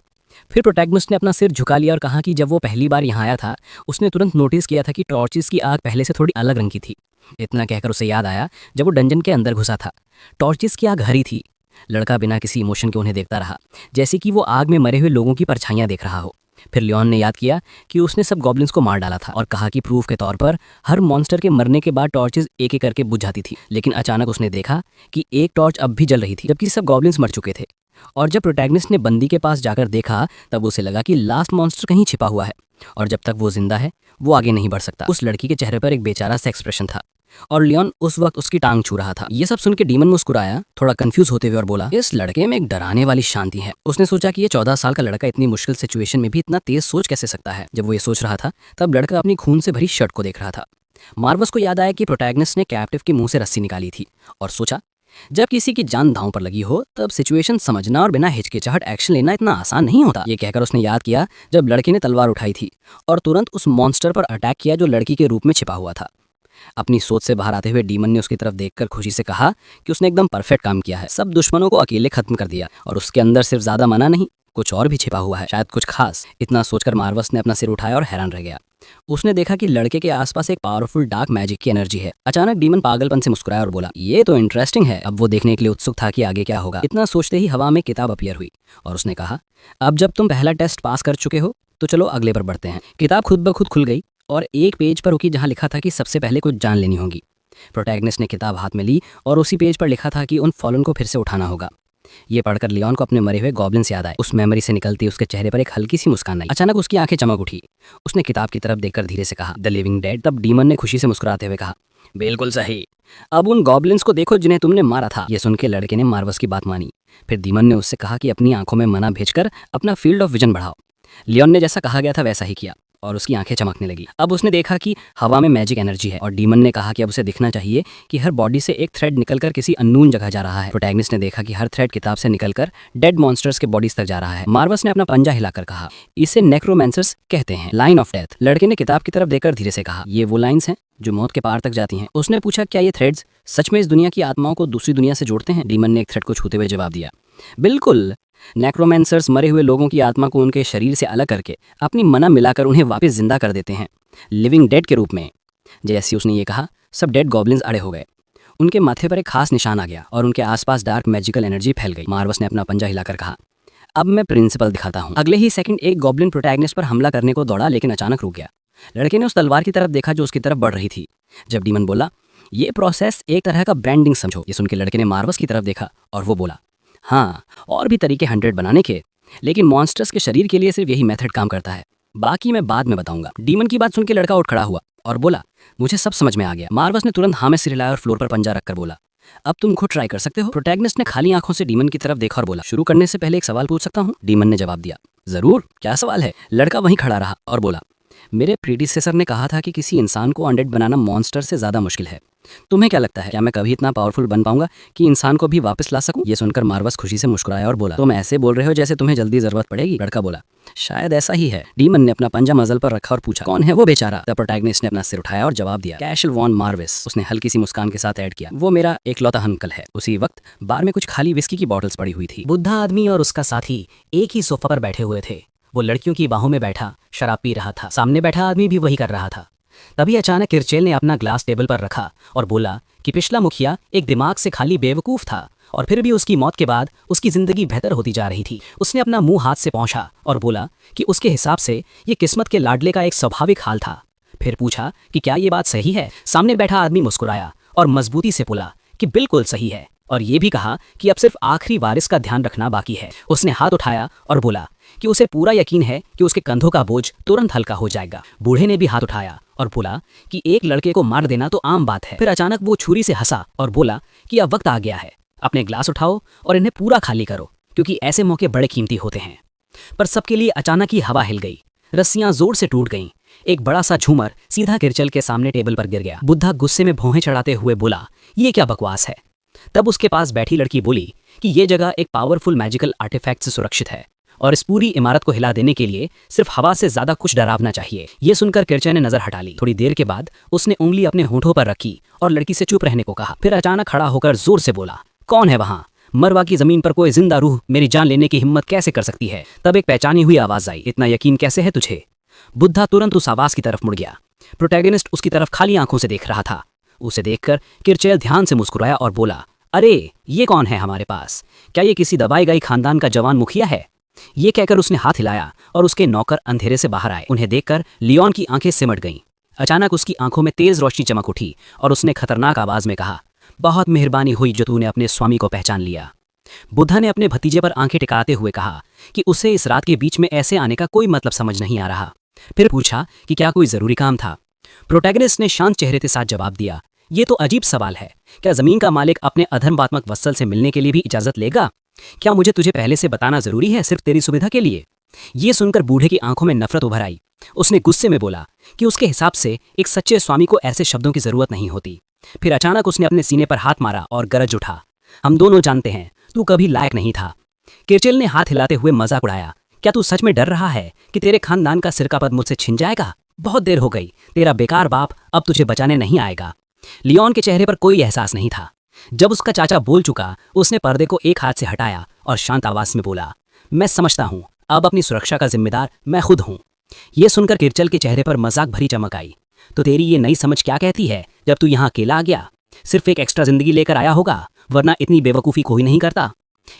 फिर प्रोटैगनिस्ट ने अपना सिर झुका लिया और कहा कि जब वो पहली बार यहाँ आया था उसने तुरंत नोटिस किया था कि टॉर्चेस की आग पहले से थोड़ी अलग रंग की थी। इतना कहकर उसे याद आया जब वो डंजन के अंदर घुसा था, टॉर्चेस की आग हरी थी। लड़का बिना किसी इमोशन के उन्हें देखता रहा, जैसे कि वो आग में मरे हुए लोगों की परछाइयां देख रहा हो। फिर लियोन ने याद किया कि उसने सब गॉब्लिन्स को मार डाला था और कहा कि प्रूफ के तौर पर हर मॉन्स्टर के मरने के बाद टॉर्चेस एक एक करके बुझ जाती थी। लेकिन अचानक उसने देखा कि एक टॉर्च अब भी जल रही थी जबकि सब गॉब्लिन्स मर चुके थे। और जब प्रोटैगनिस्ट ने बंदी के पास जाकर देखा तब उसे लगा कि लास्ट मॉन्स्टर कहीं छिपा हुआ है और जब तक वो जिंदा है वो आगे नहीं बढ़ सकता। उस लड़की के चेहरे पर एक बेचारा सा एक्सप्रेशन था और लियोन उस वक्त उसकी टांग छू रहा था। ये सब सुन के डीमन मुस्कुराया, थोड़ा कंफ्यूज होते हुए, और बोला, इस लड़के में एक डराने वाली शांति है। उसने सोचा कि ये 14 साल का लड़का इतनी मुश्किल सिचुएशन में भी इतना तेज सोच कैसे सकता है। जब वो ये सोच रहा था तब लड़का अपनी खून से भरी शर्ट को देख रहा था। मार्वस को याद आया कि प्रोटैगनिस्ट ने कैप्टिव के मुंह से रस्सी निकाली थी और सोचा जब किसी की जान दांव पर लगी हो तब सिचुएशन समझना और बिना हिचकिचाहट एक्शन लेना इतना आसान नहीं होता। ये कहकर उसने याद किया जब लड़के ने तलवार उठाई थी और तुरंत उस मॉन्स्टर पर अटैक किया जो लड़की के रूप में छिपा हुआ था। अपनी सोच से बाहर आते हुए डीमन ने उसकी तरफ देखकर खुशी से कहा कि उसने एकदम परफेक्ट काम किया है, सब दुश्मनों को अकेले खत्म कर दिया और उसके अंदर सिर्फ ज्यादा मना नहीं, कुछ और भी छिपा हुआ है, शायद कुछ खास। इतना सोचकर मार्वस ने अपना सिर उठाया और हैरान रह गया। उसने देखा कि लड़के के आसपास एक पावरफुल डार्क मैजिक की एनर्जी है। अचानक डीमन पागलपन से मुस्कुराया और बोला, ये तो इंटरेस्टिंग है। अब वो देखने के लिए उत्सुक था कि आगे क्या होगा। इतना सोचते ही हवा में किताब अपीयर हुई और उसने कहा, अब जब तुम पहला टेस्ट पास कर चुके हो तो चलो अगले पर बढ़ते हैं। किताब खुद ब खुद खुल गई और एक पेज पर रुकी जहां लिखा था कि सबसे पहले कुछ जान लेनी होगी। प्रोटैगनिस्ट ने किताब हाथ में ली और उसी पेज पर लिखा था कि उन फॉलन को फिर से उठाना होगा। ये पढ़कर लियोन को अपने मरे हुए गॉब्लिन्स याद आए। उस मेमोरी से निकलती उसके चेहरे पर एक हल्की सी मुस्कान आई। अचानक उसकी आंखें चमक उठी। उसने किताब की तरफ देखकर धीरे से कहा, द लिविंग डेड। तब डीमन ने खुशी से मुस्कुराते हुए कहा, बिल्कुल सही, अब उन गॉब्लिन्स को देखो जिन्हें तुमने मारा था। ये सुन के लड़के ने मार्वस की बात मानी। फिर डीमन ने उससे कहा कि अपनी आंखों में मना भेजकर अपना फील्ड ऑफ विजन बढ़ाओ। लियोन ने जैसा कहा गया था वैसा ही किया और उसकी आंखें चमकने लगी। अब उसने देखा कि हवा में मैजिक एनर्जी है और डीमन ने कहा कि अब उसे दिखना चाहिए कि हर बॉडी से एक थ्रेड निकलकर किसी अननोन जगह जा रहा है। प्रोटैगनिस्ट ने देखा कि हर थ्रेड किताब से निकलकर डेड मॉन्स्टर्स के बॉडीज तक जा रहा है। मार्वस ने अपना पंजा हिलाकर कहा, इसे नेक्रोमेंसर्स कहते हैं, लाइन ऑफ डेथ। लड़के ने किताब की तरफ देखकर धीरे से कहा, ये वो लाइन्स हैं जो मौत के पार तक जाती हैं। उसने पूछा, क्या ये थ्रेड्स सच में इस दुनिया की आत्माओं को दूसरी दुनिया से जोड़ते हैं? डीमन ने एक थ्रेड को छूते हुए जवाब दिया, बिल्कुल। नेक्रोमेंसर्स मरे हुए लोगों की आत्मा को उनके शरीर से अलग करके अपनी मना मिलाकर उन्हें वापस जिंदा कर देते हैं, लिविंग डेड के रूप में। जैसे उसने ये कहा, सब डेड गॉब्लिन्स अड़े हो गए। उनके माथे पर एक खास निशान आ गया और उनके आसपास डार्क मैजिकल एनर्जी फैल गई। मार्वस ने अपना पंजा हिलाकर कहा, अब मैं प्रिंसिपल दिखाता हूँ। अगले ही सेकंड एक गॉब्लिन प्रोटैगनिस्ट पर हमला करने को दौड़ा लेकिन अचानक रुक गया। लड़के ने उस तलवार की तरफ देखा जो उसकी तरफ बढ़ रही थी। जब डीमन बोला, ये प्रोसेस एक तरह का ब्रांडिंग समझो। ये सुन के लड़के ने मार्वस की तरफ देखा और वो बोला, हाँ, और भी तरीके 100 बनाने के, लेकिन मॉन्स्टर्स के शरीर के लिए सिर्फ यही मेथड काम करता है, बाकी मैं बाद में बताऊंगा। डीमन की बात सुन के लड़का उठ खड़ा हुआ और बोला, मुझे सब समझ में आ गया। मार्वस ने तुरंत हाँ में सिर हिलाया और फ्लोर पर पंजा रखकर बोला, अब तुम खुद ट्राई कर सकते हो। प्रोटैगनिस्ट ने खाली आंखों से डीमन की तरफ देखा और बोला, शुरू करने से पहले एक सवाल पूछ सकता हूँ? डीमन ने जवाब दिया, जरूर, क्या सवाल है? लड़का वहीं खड़ा रहा और बोला, मेरे प्रीडिसेसर ने कहा था कि किसी इंसान को अनडेड बनाना मॉन्स्टर से ज्यादा मुश्किल है। तुम्हें क्या लगता है, क्या मैं कभी इतना पावरफुल बन पाऊंगा कि इंसान को भी वापस ला सकूं? ये सुनकर मार्वस खुशी से मुस्कुराया और बोला, तुम ऐसे बोल रहे हो जैसे तुम्हें जल्दी जरूरत पड़ेगी। लड़का बोला, शायद ऐसा ही है। डीमन ने अपना पंजा मजल पर रखा और पूछा, कौन है वो बेचारा? द प्रोटैगनिस्ट ने अपना सिर उठाया और जवाब दिया, कैशल वॉन मार्विस। उसने हल्की सी मुस्कान के साथ ऐड किया, वो मेरा एकलौता अंकल है। उसी वक्त बार में कुछ खाली विस्की की बॉटल्स पड़ी हुई थी। बुद्धा आदमी और उसका साथी एक ही सोफा पर बैठे हुए थे। वो लड़कियों की बाहों में बैठा शराब पी रहा था। सामने बैठा आदमी भी वही कर रहा था। तभी अचानक किरचेल ने अपना ग्लास टेबल पर रखा और बोला कि पिछला मुखिया एक दिमाग से खाली बेवकूफ था और फिर भी उसकी मौत के बाद उसकी जिंदगी बेहतर होती जा रही थी। उसने अपना मुंह हाथ से पोंछा और बोला कि उसके हिसाब से ये किस्मत के लाडले का एक स्वाभाविक हाल था। फिर पूछा कि क्या ये बात सही है। सामने बैठा आदमी मुस्कुराया और मजबूती से बोला कि बिल्कुल सही है, और ये भी कहा कि अब सिर्फ आखिरी वारिस का ध्यान रखना बाकी है। उसने हाथ उठाया और बोला कि उसे पूरा यकीन है कि उसके कंधों का बोझ तुरंत हल्का हो जाएगा। बूढ़े ने भी हाथ उठाया और बोला कि एक लड़के को मार देना तो आम बात है। फिर अचानक वो छुरी से हंसा और बोला कि अब वक्त आ गया है, अपने ग्लास उठाओ और इन्हें पूरा खाली करो, क्योंकि ऐसे मौके बड़े कीमती होते हैं। पर सबके लिए अचानक ही हवा हिल गई, रस्सियां जोर से टूट गईं। एक बड़ा सा झूमर सीधा किरचल के सामने टेबल पर गिर गया। बुद्धा गुस्से में भौहें चढ़ाते हुए बोला, ये क्या बकवास है। तब उसके पास बैठी लड़की बोली कि ये जगह एक पावरफुल मैजिकल आर्टिफैक्ट से सुरक्षित है और इस पूरी इमारत को हिला देने के लिए सिर्फ हवा से ज्यादा कुछ डरावना चाहिए। ये सुनकर किरचल ने नजर हटा ली। थोड़ी देर के बाद उसने उंगली अपने होठों पर रखी और लड़की से चुप रहने को कहा। फिर अचानक खड़ा होकर जोर से बोला, कौन है वहां? मरवा की जमीन पर कोई जिंदा रूह मेरी जान लेने की हिम्मत कैसे कर सकती है? तब एक पहचानी हुई आवाज आई, इतना यकीन कैसे है तुझे? बुद्धा तुरंत उस आवाज की तरफ मुड़ गया। प्रोटैगनिस्ट उसकी तरफ खाली आंखों से देख रहा था। उसे देखकर किरचल ध्यान से मुस्कुराया और बोला, अरे ये कौन है हमारे पास? क्या ये किसी दबाई गई खानदान का जवान मुखिया है? ये कहकर उसने हाथ हिलाया और उसके नौकर अंधेरे से बाहर आए। उन्हें देखकर लियोन की आंखें सिमट गईं। अचानक उसकी आंखों में तेज रोशनी चमक उठी और उसने खतरनाक आवाज में कहा, बहुत मेहरबानी हुई जो तूने अपने स्वामी को पहचान लिया। बुद्धा ने अपने भतीजे पर आंखें टिकाते हुए कहा कि उसे इस रात के बीच में ऐसे आने का कोई मतलब समझ नहीं आ रहा। फिर पूछा कि क्या कोई जरूरी काम था। प्रोटैगनिस्ट ने शांत चेहरे के साथ जवाब दिया, ये तो अजीब सवाल है। क्या जमीन का मालिक अपने अधर्मात्मक वत्सल से मिलने के लिए भी इजाजत लेगा? क्या मुझे तुझे पहले से बताना जरूरी है, सिर्फ तेरी सुविधा के लिए? ये सुनकर बूढ़े की आंखों में नफरत उभर आई। उसने गुस्से में बोला कि उसके हिसाब से एक सच्चे स्वामी को ऐसे शब्दों की जरूरत नहीं होती। फिर अचानक उसने अपने सीने पर हाथ मारा और गरज उठा, हम दोनों जानते हैं तू कभी लायक नहीं था। किरचल ने हाथ हिलाते हुए मजाक उड़ाया, क्या तू सच में डर रहा है कि तेरे खानदान का सिर का पद मुझसे छिन जाएगा? बहुत देर हो गई, तेरा बेकार बाप अब तुझे बचाने नहीं आएगा। लियोन के चेहरे पर कोई एहसास नहीं था। जब उसका चाचा बोल चुका, उसने पर्दे को एक हाथ से हटाया और शांत आवाज में बोला, मैं समझता हूं, अब अपनी सुरक्षा का जिम्मेदार मैं खुद हूं। यह सुनकर किरचल के चेहरे पर मजाक भरी चमक आई। तो तेरी ये नई समझ क्या कहती है? जब तू यहाँ अकेला आ गया, सिर्फ एक एक्स्ट्रा जिंदगी लेकर आया होगा, वरना इतनी बेवकूफ़ी कोई नहीं करता।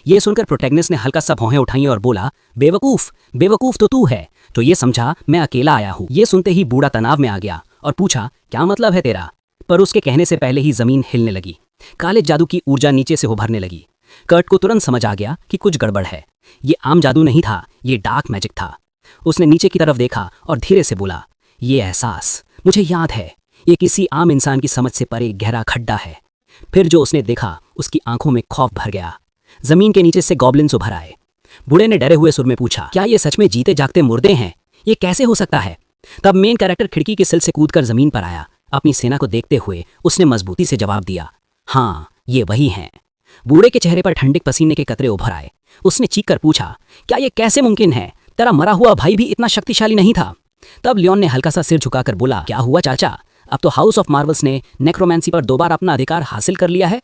ये सुनकर प्रोटैगनिस्ट ने हल्का सा भौहें उठाई और बोला, बेवकूफ तो तू है, तो ये समझा मैं अकेला आया हूँ। ये सुनते ही बूढ़ा तनाव में आ गया और पूछा, क्या मतलब है तेरा? पर उसके कहने से पहले ही जमीन हिलने लगी। काले जादू की ऊर्जा नीचे से उभरने लगी। कर्ट को तुरंत समझ आ गया कि कुछ गड़बड़ है। ये आम जादू नहीं था, ये डार्क मैजिक था। उसने नीचे की तरफ देखा और धीरे से बोला, ये एहसास मुझे याद है, ये किसी आम इंसान की समझ से परे गहरा खड्डा है। फिर जो उसने देखा, उसकी आंखों में खौफ भर गया। जमीन के नीचे से गॉब्लिन्स उभर आए। बूढ़े ने डरे हुए सुर में पूछा, क्या ये सच में जीते जागते मुर्दे हैं? ये कैसे हो सकता है? तब मेन कैरेक्टर खिड़की के सिल से कूदकर जमीन पर आया। अपनी सेना को देखते हुए उसने मजबूती से जवाब दिया, हाँ ये वही हैं। बूढ़े के चेहरे पर ठंडे पसीने के कतरे उभर आए। उसने चीख कर पूछा, क्या ये कैसे मुमकिन है? तेरा मरा हुआ भाई भी इतना शक्तिशाली नहीं था। तब लियोन ने हल्का सा सिर झुकाकर बोला, क्या हुआ चाचा? अब तो हाउस ऑफ मार्वल्स ने नेक्रोमेंसी पर दोबारा अपना अधिकार हासिल कर लिया है।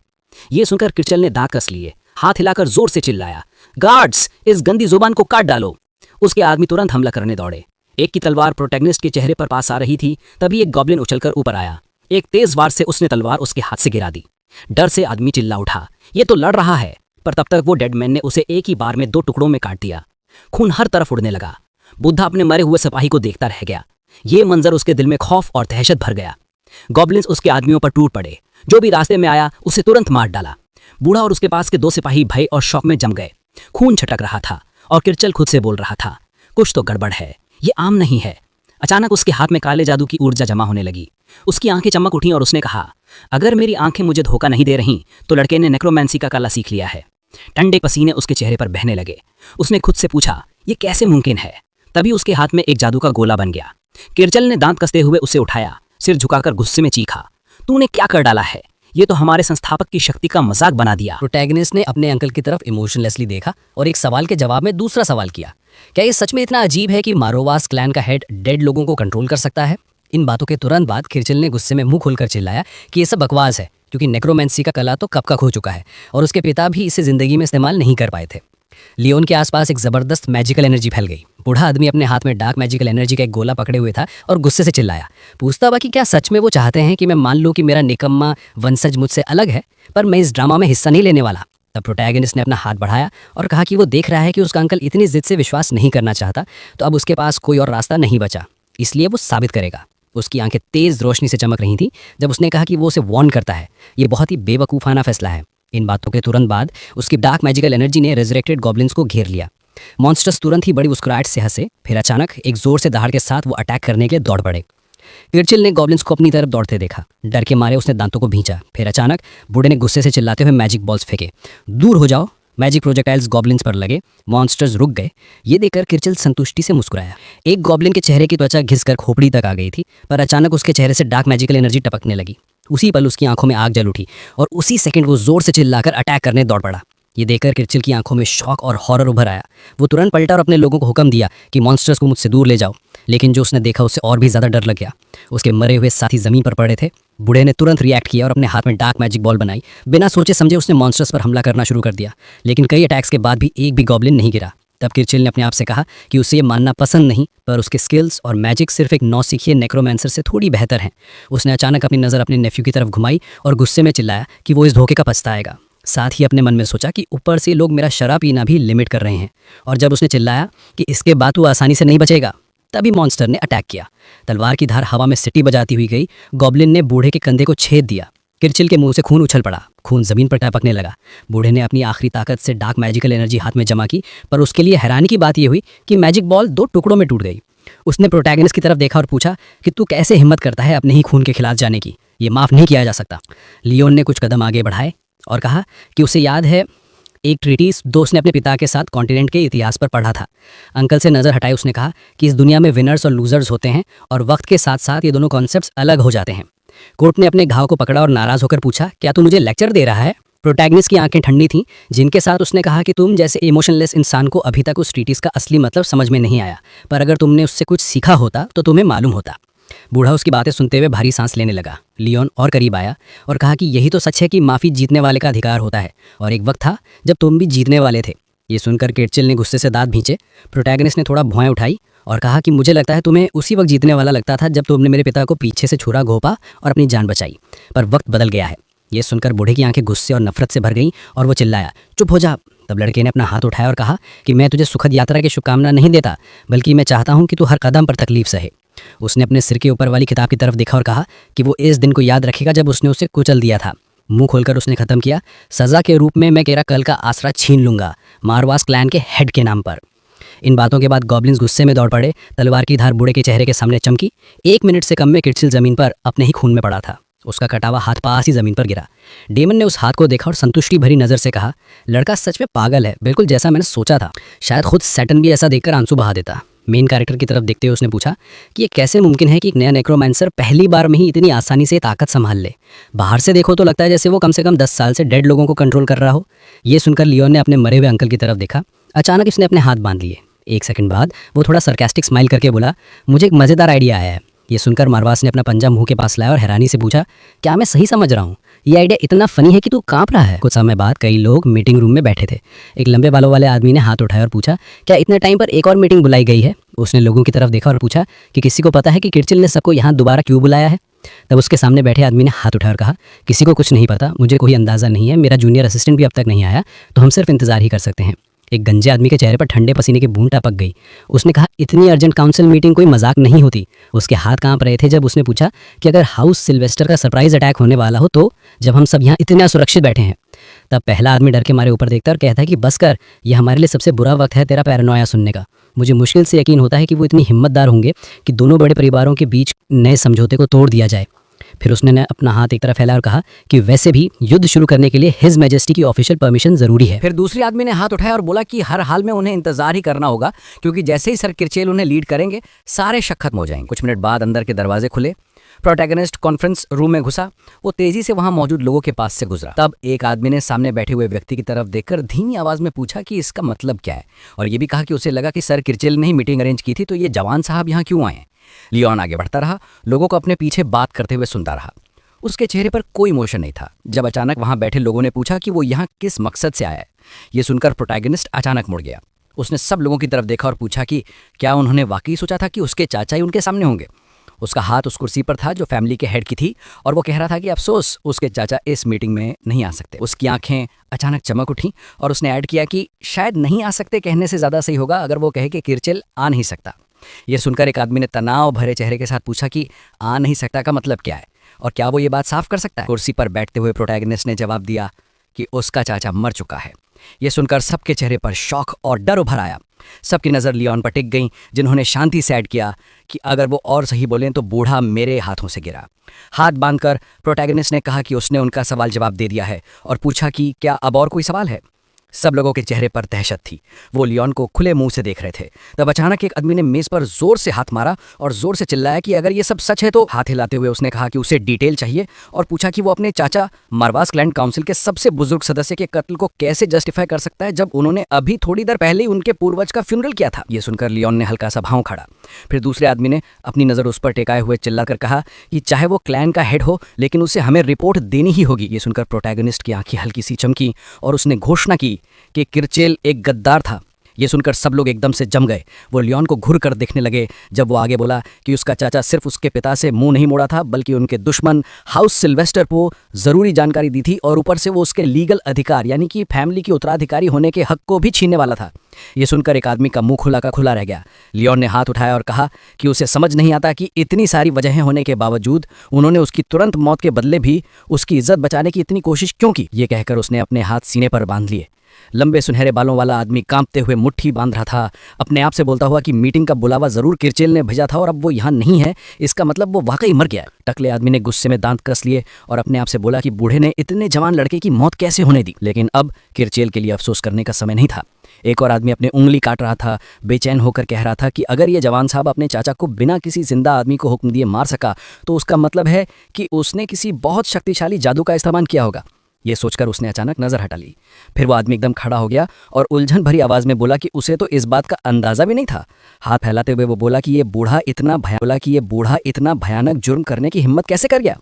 ये सुनकर किरचल ने दांत कस लिए, हाथ हिलाकर जोर से चिल्लाया, गार्ड्स, इस गंदी जुबान को काट डालो। उसके आदमी तुरंत हमला करने दौड़े। एक की तलवार प्रोटैगनिस्ट के चेहरे पर पास आ रही थी। तभी एक गॉब्लिन उछलकर ऊपर आया। एक तेज वार से उसने तलवार उसके हाथ से गिरा दी। डर से आदमी चिल्ला उठा, ये तो लड़ रहा है। पर तब तक वो डेडमैन ने उसे एक ही बार में 2 टुकड़ों में काट दिया। खून हर तरफ उड़ने लगा। बुद्धा अपने मरे हुए सिपाही को देखता रह गया। ये मंजर उसके दिल में खौफ और दहशत भर गया। गॉब्लिन्स उसके आदमियों पर टूट पड़े। जो भी रास्ते में आया उसे तुरंत मार डाला। बूढ़ा और उसके पास के 2 सिपाही भय और शौक में जम गए। खून छटक रहा था और किरचल खुद से बोल रहा था, कुछ तो गड़बड़ है, ये आम नहीं है। अचानक उसके हाथ में काले जादू की ऊर्जा जमा होने लगी। उसकी आंखें चमक उठी और उसने कहा, अगर मेरी आंखें मुझे धोखा नहीं दे रही तो लड़के ने नेक्रोमेंसी का कला सीख लिया है। ठंडे पसीने उसके चेहरे पर बहने लगे। उसने खुद से पूछा, ये कैसे मुमकिन है? तभी उसके हाथ में एक जादू का गोला बन गया। किरचल ने दांत कसते हुए उसे उठाया, सिर झुकाकर गुस्से में चीखा, तूने क्या कर डाला है? ये तो हमारे संस्थापक की शक्ति का मजाक बना दिया। प्रोटैगनिस्ट ने अपने अंकल की तरफ इमोशनलेसली देखा और एक सवाल के जवाब में दूसरा सवाल किया, क्या ये सच में इतना अजीब है कि मारोवास क्लैन का हेड डेड लोगों को कंट्रोल कर सकता है? इन बातों के तुरंत बाद किरचल ने गुस्से में मुंह खोलकर चिल्लाया कि ये सब बकवास है, क्योंकि नेक्रोमेंसी का कला तो कब का खो चुका है और उसके पिता भी इसे जिंदगी में इस्तेमाल नहीं कर पाए थे। लियोन के आसपास एक जबरदस्त मैजिकल एनर्जी फैल गई। बूढ़ा आदमी अपने हाथ में डार्क मैजिकल एनर्जी का एक गोला पकड़े हुए था और गुस्से से चिल्लाया, पूछता हुआ कि क्या सच में वो चाहते हैं कि मैं मान लूं कि मेरा निकम्मा वंशज मुझसे अलग है, पर मैं इस ड्रामा में हिस्सा नहीं लेने वाला। तब प्रोटैगनिस्ट ने अपना हाथ बढ़ाया और कहा कि वो देख रहा है कि उसका अंकल इतनी जिद से विश्वास नहीं करना चाहता, तो अब उसके पास कोई और रास्ता नहीं बचा, इसलिए वो साबित करेगा। उसकी आंखें तेज रोशनी से चमक रही थी जब उसने कहा कि वो उसे वार्न करता है। ये बहुत ही बेवकूफ़ाना फैसला है। इन बातों के तुरंत बाद उसकी डार्क मैजिकल एनर्जी ने रेजरेक्टेड गॉब्लिन्स को घेर लिया। मॉन्स्टर्स तुरंत ही बड़ी मुस्कुराहट से हंसे, फिर अचानक एक जोर से दहाड़ के साथ वो अटैक करने के लिए दौड़ पड़े। किरचिल ने गॉब्लिन्स को अपनी तरफ दौड़ते देखा। डर के मारे उसने दांतों को भींचा। फिर अचानक बूढ़े ने गुस्से से चिल्लाते हुए मैजिक बॉल्स फेंके। दूर हो जाओ। मैजिक प्रोजेक्टाइल्स गॉब्लिन्स पर लगे। मॉन्स्टर्स रुक गए। ये देखकर किरचिल संतुष्टि से मुस्कुराया। एक गॉब्लिन के चेहरे की त्वचा घिसकर खोपड़ी तक आ गई थी, पर अचानक उसके चेहरे से डार्क मैजिकल एनर्जी टपकने लगी। उसी पल उसकी आंखों में आग जल उठी और उसी सेकंड वो जोर से चिल्लाकर अटैक करने दौड़ पड़ा। ये देखकर किरचिल की आंखों में शॉक और हॉरर उभर आया। वो तुरंत पलटा और अपने लोगों को हुक्म दिया कि मॉन्स्टर्स को मुझसे दूर ले जाओ। लेकिन जो उसने देखा उससे और भी ज़्यादा डर लग गया। उसके मरे हुए साथी ज़मीन पर पड़े थे। बूढ़े ने तुरंत रिएक्ट किया और अपने हाथ में डार्क मैजिक बॉल बनाई। बिना सोचे समझे उसने मॉन्स्टर्स पर हमला करना शुरू कर दिया। लेकिन कई अटैक्स के बाद भी एक भी गॉब्लिन नहीं गिरा। तब किरचिल ने अपने आप से कहा कि उसे ये मानना पसंद नहीं, पर उसके स्किल्स और मैजिक सिर्फ एक नौसिखिए नेक्रोमैंसर से थोड़ी बेहतर हैं। उसने अचानक अपनी नज़र अपने नेफ्यू की तरफ घुमाई और गुस्से में चिल्लाया कि वो इस धोखे का पछताएगा। साथ ही अपने मन में सोचा कि ऊपर से लोग मेरा शराब पीना भी लिमिट कर रहे हैं। और जब उसने चिल्लाया कि इसके बाद वो आसानी से नहीं बचेगा, तभी मॉन्स्टर ने अटैक किया। तलवार की धार हवा में सिटी बजाती हुई गई। गॉब्लिन ने बूढ़े के कंधे को छेद दिया। किरचिल के मुंह से खून उछल पड़ा। खून जमीन पर टपकने लगा। बूढ़े ने अपनी आखिरी ताकत से डार्क मैजिकल एनर्जी हाथ में जमा की, पर उसके लिए हैरानी की बात यह हुई कि मैजिक बॉल 2 टुकड़ों में टूट गई। उसने प्रोटैगनिस्ट की तरफ देखा और पूछा कि तू कैसे हिम्मत करता है अपने ही खून के खिलाफ जाने की? ये माफ़ नहीं किया जा सकता। लियोन ने कुछ कदम आगे बढ़ाए और कहा कि उसे याद है एक ट्रीटीज दोस्त ने अपने पिता के साथ कॉन्टिनेंट के इतिहास पर पढ़ा था। अंकल से नज़र हटाई उसने कहा कि इस दुनिया में विनर्स और लूजर्स होते हैं और वक्त के साथ साथ ये दोनों कॉन्सेप्ट्स अलग हो जाते हैं। कोर्ट ने अपने घाव को पकड़ा और नाराज होकर पूछा, क्या तू मुझे लेक्चर दे रहा है? प्रोटैगनिस्ट की आंखें ठंडी थीं, जिनके साथ उसने कहा कि तुम जैसे इमोशनलेस इंसान को अभी तक उस ट्रीटीज का असली मतलब समझ में नहीं आया, पर अगर तुमने उससे कुछ सीखा होता तो तुम्हें मालूम होता। बूढ़ा उसकी बातें सुनते हुए भारी सांस लेने लगा। लियोन और करीब आया और कहा कि यही तो सच है कि माफ़ी जीतने वाले का अधिकार होता है, और एक वक्त था जब तुम भी जीतने वाले थे। ये सुनकर किरचिल ने गुस्से से दांत भींचे। प्रोटैगनिस्ट ने थोड़ा भौएं उठाई और कहा कि मुझे लगता है तुम्हें उसी वक्त जीतने वाला लगता था जब तुमने मेरे पिता को पीछे से छुरा घोंपा और अपनी जान बचाई, पर वक्त बदल गया है। ये सुनकर बूढ़े की आंखें गुस्से और नफरत से भर गईं और वो चिल्लाया, चुप हो जा। तब लड़के ने अपना हाथ उठाया और कहा कि मैं तुझे सुखद यात्रा की शुभकामना नहीं देता, बल्कि मैं चाहता हूँ कि तू हर कदम पर तकलीफ सहे। उसने अपने सिर के ऊपर वाली किताब की तरफ देखा और कहा कि वो इस दिन को याद रखेगा जब उसने उसे कुचल दिया था। मुंह खोलकर उसने खत्म किया, सजा के रूप में मैं तेरा कल का आसरा छीन लूंगा, मारवास क्लैन के हेड के नाम पर। इन बातों के बाद गॉब्लिन्स गुस्से में दौड़ पड़े। तलवार की धार बूढ़े के चेहरे के सामने चमकी। 1 मिनट से कम में किरचिल जमीन पर अपने ही खून में पड़ा था। उसका कटा हुआ हाथ पास ही जमीन पर गिरा। डेमन ने उस हाथ को देखा और संतुष्टि भरी नजर से कहा, लड़का सच में पागल है, बिल्कुल जैसा मैंने सोचा था। शायद खुद सैटर्न भी ऐसा देखकर आंसू बहा देता। मेन कैरेक्टर की तरफ देखते हुए उसने पूछा कि ये कैसे मुमकिन है कि एक नया नेक्रोमैंसर पहली बार में ही इतनी आसानी से ताकत संभाल ले? बाहर से देखो तो लगता है जैसे वो कम से कम 10 साल से डेड लोगों को कंट्रोल कर रहा हो। ये सुनकर लियोन ने अपने मरे हुए अंकल की तरफ देखा। अचानक इसने अपने हाथ बांध लिए। 1 सेकंड बाद वो थोड़ा सरकास्टिक स्माइल करके बोला, मुझे एक मज़ेदार आइडिया आया है। ये सुनकर मारवास ने अपना पंजा मुंह के पास लाया और हैरानी से पूछा, क्या मैं सही समझ रहा हूँ? ये आइडिया इतना फनी है कि तू कांप रहा है। कुछ समय बाद कई लोग मीटिंग रूम में बैठे थे। एक लंबे बालों वाले आदमी ने हाथ उठाया और पूछा, क्या इतने टाइम पर एक और मीटिंग बुलाई गई है? उसने लोगों की तरफ देखा और पूछा कि किसी को पता है कि किरचिल ने सबको यहाँ दोबारा क्यों बुलाया है? तब उसके सामने बैठे आदमी ने हाथ उठाया और कहा, किसी को कुछ नहीं पता, मुझे कोई अंदाज़ा नहीं है, मेरा जूनियर असिस्टेंट भी अब तक नहीं आया, तो हम सिर्फ इंतजार ही कर सकते हैं। एक गंजे आदमी के चेहरे पर ठंडे पसीने की बूंद टपक गई। उसने कहा, इतनी अर्जेंट काउंसिल मीटिंग कोई मजाक नहीं होती। उसके हाथ कांप रहे थे जब उसने पूछा कि अगर हाउस सिल्वेस्टर का सरप्राइज अटैक होने वाला हो तो, जब हम सब यहाँ इतने सुरक्षित बैठे हैं। तब पहला आदमी डर के मारे ऊपर देखता और कहता है कि बस कर, यह हमारे लिए सबसे बुरा वक्त है तेरा पैरानोया सुनने का। मुझे मुश्किल से यकीन होता है कि वो इतनी हिम्मतदार होंगे कि दोनों बड़े परिवारों के बीच नए समझौते को तोड़ दिया जाए। फिर उसने अपना हाथ एक तरफ फैलाया और कहा कि वैसे भी युद्ध शुरू करने के लिए हिज मैजेस्टी की ऑफिशियल परमिशन जरूरी है। फिर दूसरे आदमी ने हाथ उठाया और बोला कि हर हाल में उन्हें इंतजार ही करना होगा, क्योंकि जैसे ही सर किरचिल उन्हें लीड करेंगे सारे शक खत्म हो जाएंगे। कुछ मिनट बाद अंदर के दरवाजे खुले। प्रोटैगनिस्ट कॉन्फ्रेंस रूम में घुसा। वो तेजी से वहां मौजूद लोगों के पास से गुजरा। तब एक आदमी ने सामने बैठे हुए व्यक्ति की तरफ देखकर धीमी आवाज में पूछा कि इसका मतलब क्या है, और ये भी कहा कि उसे लगा कि सर किरचिल ने ही मीटिंग अरेंज की थी, तो ये जवान साहब यहाँ क्यों आए? लियोन आगे बढ़ता रहा, लोगों को अपने पीछे बात करते हुए सुनता रहा। उसके चेहरे पर कोई इमोशन नहीं था। जब अचानक वहां बैठे लोगों ने पूछा कि वो यहाँ किस मकसद से आया है, ये सुनकर प्रोटैगनिस्ट अचानक मुड़ गया। उसने सब लोगों की तरफ देखा और पूछा कि क्या उन्होंने वाकई सोचा था कि उसके चाचा ही उनके सामने होंगे। उसका हाथ उस कुर्सी पर था जो फैमिली के हेड की थी, और वो कह रहा था कि अफसोस उसके चाचा इस मीटिंग में नहीं आ सकते। उसकी आंखें अचानक चमक उठी और उसने ऐड किया कि शायद नहीं आ सकते कहने से ज़्यादा सही होगा अगर वो कहे कि किरचिल आ नहीं सकता। ये सुनकर एक आदमी ने तनाव भरे चेहरे के साथ पूछा कि आ नहीं सकता का मतलब क्या है और क्या वो ये बात साफ कर सकता है। कुर्सी पर बैठते हुए प्रोटैगनिस्ट ने जवाब दिया कि उसका चाचा मर चुका है। ये सुनकर सबके चेहरे पर शौक और डर उभर आया। सबकी नज़र लियोन पर टिक गई, जिन्होंने शांति से ऐड किया कि अगर वो और सही बोलें तो बूढ़ा मेरे हाथों से गिरा। हाथ बांधकर प्रोटैगनिस्ट ने कहा कि उसने उनका सवाल जवाब दे दिया है और पूछा कि क्या अब और कोई सवाल है। सब लोगों के चेहरे पर दहशत थी। वो लियोन को खुले मुंह से देख रहे थे। तब अचानक एक आदमी ने मेज पर जोर से हाथ मारा और जोर से चिल्लाया कि अगर ये सब सच है तो। हाथ हिलाते हुए उसने कहा कि उसे डिटेल चाहिए और पूछा कि वो अपने चाचा मारवास क्लैन काउंसिल के सबसे बुजुर्ग सदस्य के कत्ल को कैसे जस्टिफाई कर सकता है जब उन्होंने अभी थोड़ी देर पहले ही उनके पूर्वज का फ्यूनरल किया था। ये सुनकर लियोन ने हल्का सा भाव खड़ा। फिर दूसरे आदमी ने अपनी नजर उस पर टेकाए हुए चिल्लाकर कहा कि चाहे वो क्लैन का हेड हो लेकिन उसे हमें रिपोर्ट देनी ही होगी। ये सुनकर प्रोटैगनिस्ट की आंखें हल्की सी चमकी और उसने घोषणा की कि किरचेल एक गद्दार था। ये सुनकर सब लोग एकदम से जम गए। वो लियोन को घूर कर देखने लगे जब वो आगे बोला कि उसका चाचा सिर्फ उसके पिता से मुंह नहीं मोड़ा था बल्कि उनके दुश्मन हाउस सिल्वेस्टर को जरूरी जानकारी दी थी और ऊपर से वो उसके लीगल अधिकार यानी कि फैमिली की उत्तराधिकारी होने के हक को भी छीनने वाला था। ये सुनकर एक आदमी का मुंह खुला का खुला रह गया। लियोन ने हाथ उठाया और कहा कि उसे समझ नहीं आता कि इतनी सारी वजहें होने के बावजूद उन्होंने उसकी तुरंत मौत के बदले भी उसकी इज्जत बचाने की इतनी कोशिश क्यों की। ये कहकर उसने अपने हाथ सीने पर बांध लिए। लंबे सुनहरे बालों वाला आदमी कांपते हुए मुट्ठी बांध रहा था, अपने आप से बोलता हुआ कि मीटिंग का बुलावा जरूर किरचेल ने भेजा था और अब वो यहाँ नहीं है, इसका मतलब वो वाकई मर गया है। टकले आदमी ने गुस्से में दांत कस लिए और अपने आप से बोला कि बूढ़े ने इतने जवान लड़के की मौत कैसे होने दी। लेकिन अब किरचेल के लिए अफसोस करने का समय नहीं था। एक और आदमी अपने उंगली काट रहा था, बेचैन होकर कह रहा था कि अगर ये जवान साहब अपने चाचा को बिना किसी जिंदा आदमी को हुक्म दिए मार सका तो उसका मतलब है कि उसने किसी बहुत शक्तिशाली जादू का इस्तेमाल किया होगा। ये सोचकर उसने अचानक नजर हटा ली। फिर वो आदमी एकदम खड़ा हो गया और उलझन भरी आवाज में बोला कि उसे तो इस बात का अंदाजा भी नहीं था। हाथ फैलाते हुए वो बोला कि ये बूढ़ा इतना भयानक जुर्म करने की हिम्मत कैसे कर गया।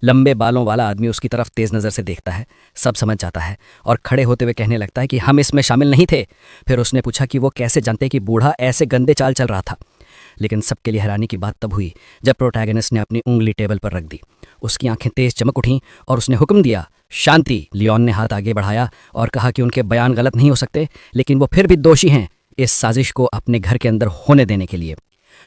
लंबे बालों वाला आदमी उसकी तरफ तेज नजर से देखता है, सब समझ जाता है और खड़े होते हुए कहने लगता है कि हम इसमें शामिल नहीं थे। फिर उसने पूछा कि वो कैसे जानते कि बूढ़ा ऐसे गंदे चाल चल रहा था। लेकिन सबके लिए हैरानी की बात तब हुई जब प्रोटैगनिस्ट ने अपनी उंगली टेबल पर रख दी। उसकी आंखें तेज चमक उठीं और उसने हुक्म दिया, शांति। लियोन ने हाथ आगे बढ़ाया और कहा कि उनके बयान गलत नहीं हो सकते लेकिन वो फिर भी दोषी हैं इस साजिश को अपने घर के अंदर होने देने के लिए।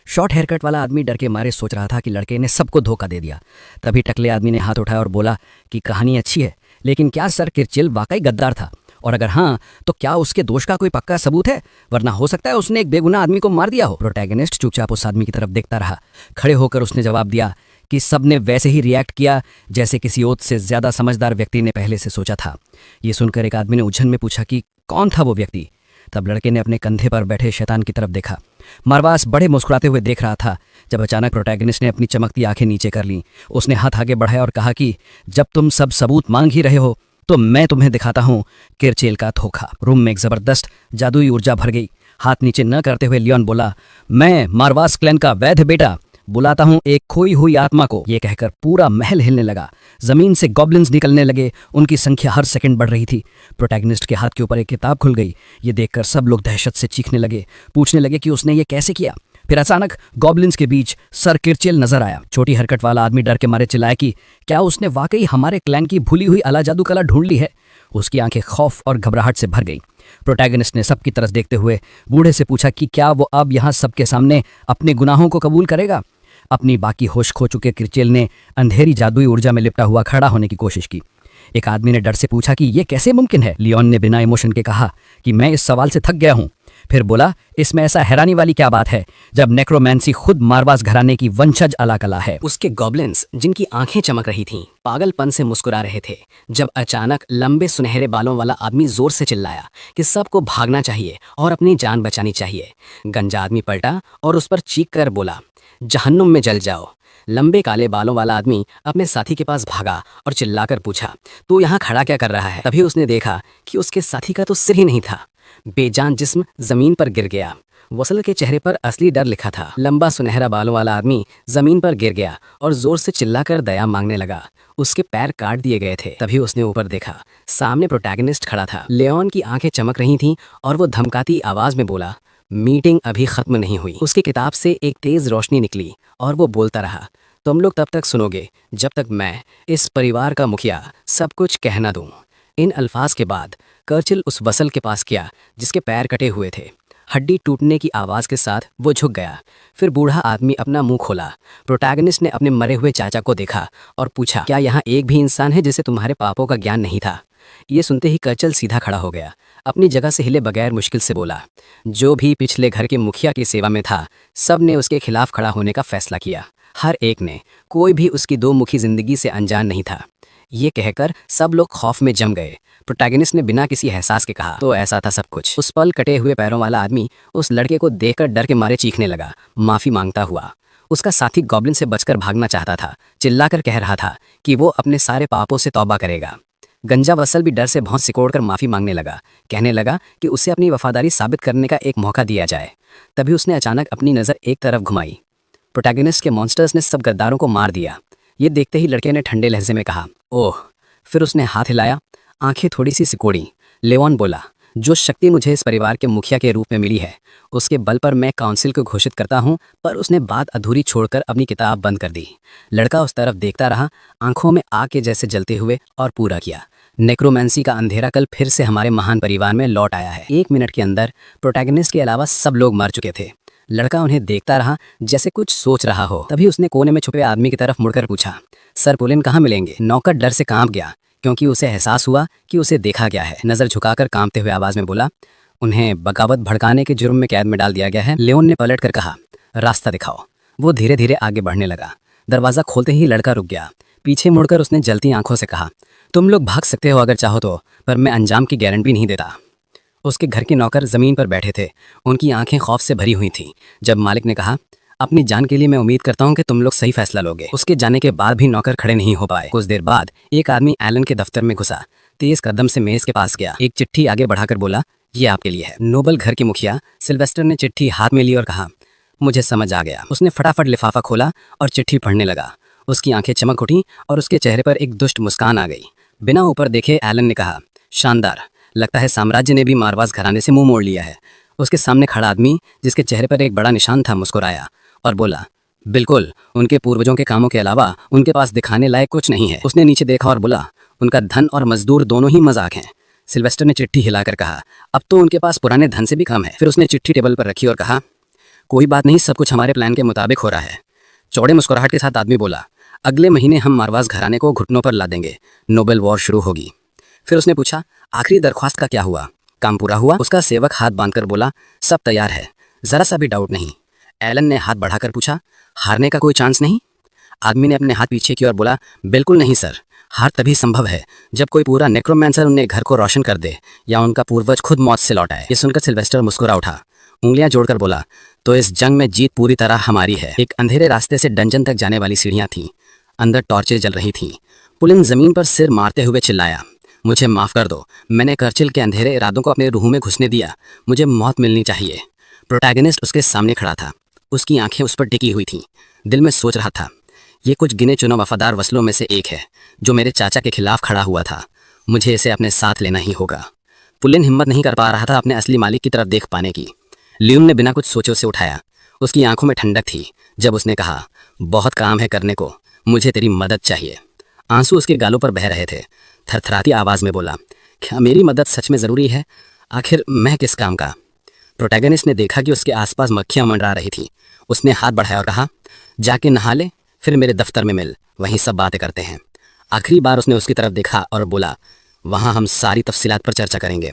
शॉर्ट हेयरकट वाला आदमी डर के मारे सोच रहा था कि लड़के ने सबको धोखा दे दिया। तभी टकले आदमी ने हाथ उठाया और बोला कि कहानी अच्छी है लेकिन क्या सर किरचेल वाकई गद्दार था, और अगर हाँ तो क्या उसके दोष का कोई पक्का सबूत है, वरना हो सकता है उसने एक बेगुनाह आदमी को मार दिया हो। प्रोटैगनिस्ट चुपचाप उस आदमी की तरफ देखता रहा। खड़े होकर उसने जवाब दिया कि सबने वैसे ही रिएक्ट किया जैसे किसी और से ज्यादा समझदार व्यक्ति ने पहले से सोचा था। ये सुनकर एक आदमी ने उलझन में पूछा कि कौन था वो व्यक्ति। तब लड़के ने अपने कंधे पर बैठे शैतान की तरफ देखा। मारवास बड़े मुस्कुराते हुए देख रहा था जब अचानक प्रोटैगनिस्ट ने अपनी चमकती आंखें नीचे कर लीं। उसने हाथ आगे बढ़ाया और कहा कि जब तुम सब सबूत मांग ही रहे हो तो मैं तुम्हें दिखाता हूं किरचेल का धोखा। रूम में एक जबरदस्त जादुई ऊर्जा भर गई। हाथ नीचे न करते हुए लियोन बोला, मैं मारवास क्लैन का वैध बेटा बुलाता हूं एक खोई हुई आत्मा को। ये कहकर पूरा महल हिलने लगा। जमीन से गॉब्लिन्स निकलने लगे, उनकी संख्या हर सेकंड बढ़ रही थी। प्रोटैगनिस्ट के हाथ के ऊपर एक किताब खुल गई। ये देखकर सब लोग दहशत से चीखने लगे, पूछने लगे कि उसने ये कैसे किया। फिर अचानक गॉब्लिन्स के बीच सर किरचेल नजर आया। छोटी हरकत वाला आदमी डर के मारे चिल्लाया कि क्या उसने वाकई हमारे क्लैन की भूली हुई अला जादू कला ढूंढ ली है। उसकी आंखें खौफ और घबराहट से भर गई। प्रोटैगनिस्ट ने सबकी तरफ देखते हुए बूढ़े से पूछा कि क्या वो अब यहाँ सबके सामने अपने गुनाहों को कबूल करेगा। अपनी बाकी होश खो चुके किरचेल ने अंधेरी जादुई ऊर्जा में लिपटा हुआ खड़ा होने की कोशिश की। एक आदमी ने डर से पूछा कि यह कैसे मुमकिन है। लियोन ने बिना इमोशन के कहा कि मैं इस सवाल से थक गया हूं। फिर बोला, इसमें ऐसा हैरानी वाली क्या बात है जब नेक्रोमैंसी खुद मारवास घराने की वंशज अला कला है। उसके गॉब्लिन्स जिनकी आंखें चमक रही थीं, पागलपन से मुस्कुरा रहे थे जब अचानक लंबे सुनहरे बालों वाला आदमी जोर से चिल्लाया कि सबको भागना चाहिए और अपनी जान बचानी चाहिए। गंजा आदमी पलटा और उस पर चीख कर बोला, जहन्नुम में जल जाओ। लंबे काले बालों वाला आदमी अपने साथी के पास भागा और चिल्लाकर पूछा, तू यहाँ खड़ा क्या कर रहा है। तभी उसने देखा कि उसके साथी का तो सिर ही नहीं था। बेजान जिस्म जमीन पर गिर गया। वसल के चेहरे पर असली डर लिखा था। लंबा सुनहरा बालों वाला आदमी जमीन पर गिर गया और जोर से चिल्लाकर दया मांगने लगा। उसके पैर काट दिए गए थे। तभी उसने ऊपर देखा, सामने प्रोटैगनिस्ट खड़ा था। लियोन की आंखें चमक रही थीं और वो धमकाती आवाज में बोला, मीटिंग अभी खत्म नहीं हुई। उसकी किताब से एक तेज रोशनी निकली और वो बोलता रहा, तुम लोग तब तक सुनोगे जब तक मैं इस परिवार का मुखिया सब कुछ कह ना दूं। इन अल्फाज के बाद कर्चिल उस वसल के पास गया जिसके पैर कटे हुए थे। हड्डी टूटने की आवाज़ के साथ वो झुक गया। फिर बूढ़ा आदमी अपना मुंह खोला। प्रोटैगनिस्ट ने अपने मरे हुए चाचा को देखा और पूछा, क्या यहाँ एक भी इंसान है जिसे तुम्हारे पापों का ज्ञान नहीं था? ये सुनते ही कर्चल सीधा खड़ा हो गया, अपनी जगह से हिले बगैर मुश्किल से बोला, जो भी पिछले घर के मुखिया की सेवा में था, सब ने उसके खिलाफ खड़ा होने का फैसला किया। हर एक ने, कोई भी उसकी दो मुखी जिंदगी से अनजान नहीं था। ये कहकर सब लोग खौफ में जम गए। प्रोटैगनिस्ट ने बिना किसी एहसास के कहा, तो ऐसा था सब कुछ। उस पल कटे हुए पैरों वाला आदमी उस लड़के को देखकर डर के मारे चीखने लगा, माफी मांगता हुआ। उसका साथी गॉब्लिन से बचकर भागना चाहता था, चिल्लाकर कह रहा था कि वो अपने सारे पापों से तौबा करेगा। गंजा वसल भी डर से भौंस सिकोड़कर माफी मांगने लगा, कहने लगा कि उसे अपनी वफादारी साबित करने का एक मौका दिया जाए। तभी उसने अचानक अपनी नज़र एक तरफ घुमाई। प्रोटैगनिस्ट के मॉन्स्टर्स ने सब गद्दारों को मार दिया। ये देखते ही लड़के ने ठंडे लहजे में कहा, ओह। फिर उसने हाथ हिलाया, आंखें थोड़ी सी सिकोड़ी। लेवॉन बोला, जो शक्ति मुझे इस परिवार के मुखिया के रूप में मिली है, उसके बल पर मैं काउंसिल को घोषित करता हूं। पर उसने बात अधूरी छोड़कर अपनी किताब बंद कर दी। लड़का उस तरफ देखता रहा, आंखों में आग के जैसे जलते हुए, और पूरा किया, नेक्रोमेंसी का अंधेरा कल फिर से हमारे महान परिवार में लौट आया है। 1 मिनट के अंदर प्रोटैगनिस्ट के अलावा सब लोग मर चुके थे। लड़का उन्हें देखता रहा जैसे कुछ सोच रहा हो। तभी उसने कोने में छुपे आदमी की तरफ मुड़कर पूछा, सर पुलिन कहाँ मिलेंगे? नौकर डर से कांप गया, क्योंकि उसे एहसास हुआ कि उसे देखा गया है। नज़र झुकाकर कांपते हुए आवाज़ में बोला, उन्हें बगावत भड़काने के जुर्म में कैद में डाल दिया गया है। लेओन ने पलट कर कहा, रास्ता दिखाओ। वो धीरे धीरे आगे बढ़ने लगा। दरवाज़ा खोलते ही लड़का रुक गया। पीछे मुड़कर उसने जलती आंखों से कहा, तुम लोग भाग सकते हो अगर चाहो तो, पर मैं अंजाम की गारंटी नहीं देता। उसके घर के नौकर ज़मीन पर बैठे थे, उनकी आंखें खौफ से भरी हुई थीं। जब मालिक ने कहा, अपनी जान के लिए मैं उम्मीद करता हूं कि तुम लोग सही फैसला लोगे। उसके जाने के बाद भी नौकर खड़े नहीं हो पाए। कुछ देर बाद एक आदमी एलन के दफ्तर में घुसा, तेज कदम से मेज के पास गया, एक चिट्ठी आगे बढ़ाकर बोला, ये आपके लिए है। नोबल घर के मुखिया सिल्वेस्टर ने चिट्ठी हाथ में ली और कहा, मुझे समझ आ गया। उसने फटाफट लिफाफा खोला और चिट्ठी पढ़ने लगा। उसकी आंखें चमक उठी और उसके चेहरे पर एक दुष्ट मुस्कान आ गई। बिना ऊपर देखे एलन ने कहा, शानदार, लगता है साम्राज्य ने भी मारवाज घराने से मुंह मोड़ लिया है। उसके सामने खड़ा आदमी, जिसके चेहरे पर एक बड़ा निशान था, मुस्कुराया और बोला, बिल्कुल, उनके पूर्वजों के कामों के अलावा उनके पास दिखाने लायक कुछ नहीं है। उसने नीचे देखा और बोला, उनका धन और मजदूर दोनों ही मजाक हैं। सिल्वेस्टर ने चिट्ठी हिलाकर कहा, अब तो उनके पास पुराने धन से भी कम है। फिर उसने चिट्ठी टेबल पर रखी और कहा, कोई बात नहीं, सब कुछ हमारे प्लान के मुताबिक हो रहा है। चौड़े मुस्कुराहट के साथ आदमी बोला, अगले महीने हम मारवाज घराने को घुटनों पर ला देंगे, नोबेल वॉर शुरू होगी। फिर उसने पूछा, आखिरी दरख्वास्त का क्या हुआ? काम पूरा हुआ? उसका सेवक हाथ बांधकर बोला, सब तैयार है, जरा सा भी डाउट नहीं। एलन ने हाथ बढ़ाकर पूछा, हारने का कोई चांस नहीं? आदमी ने अपने हाथ पीछे किया और बोला, बिल्कुल नहीं सर, हार तभी संभव है जब कोई पूरा नेक्रोमैंसर उन्हें घर को रोशन कर दे या उनका पूर्वज खुद मौत से लौट आए। ये सुनकर सिल्वेस्टर मुस्कुरा उठा, उंगलियां जोड़कर बोला, तो इस जंग में जीत पूरी तरह हमारी है। एक अंधेरे रास्ते से डंजन तक जाने वाली सीढ़ियां थीं, अंदर टॉर्चें जल रही थीं। पुलिन जमीन पर सिर मारते हुए चिल्लाया, मुझे माफ कर दो, मैंने कर्चिल के अंधेरे इरादों को अपने रूह में घुसने दिया, मुझे मौत मिलनी चाहिए। प्रोटैगनिस्ट उसके सामने खड़ा था, उसकी आंखें उस पर टिकी हुई थीं। दिल में सोच रहा था, ये कुछ गिने चुने वफादार वसलों में से एक है जो मेरे चाचा के खिलाफ खड़ा हुआ था, मुझे इसे अपने साथ लेना ही होगा। पुलिन हिम्मत नहीं कर पा रहा था अपने असली मालिक की तरफ देख पाने की। लियून ने बिना कुछ सोचे उसे उठाया, उसकी आंखों में ठंडक थी जब उसने कहा, बहुत काम है करने को, मुझे तेरी मदद चाहिए। आंसू उसके गालों पर बह रहे थे। थरथराती आवाज़ में बोला, क्या मेरी मदद सच में ज़रूरी है? आखिर मैं किस काम का? प्रोटैगनिस्ट ने देखा कि उसके आसपास मक्खियां मंडरा रही थी। उसने हाथ बढ़ाया और कहा, जाके नहा ले, फिर मेरे दफ्तर में मिल, वहीं सब बातें करते हैं। आखिरी बार उसने उसकी तरफ देखा और बोला, वहाँ हम सारी तफसीलात पर चर्चा करेंगे।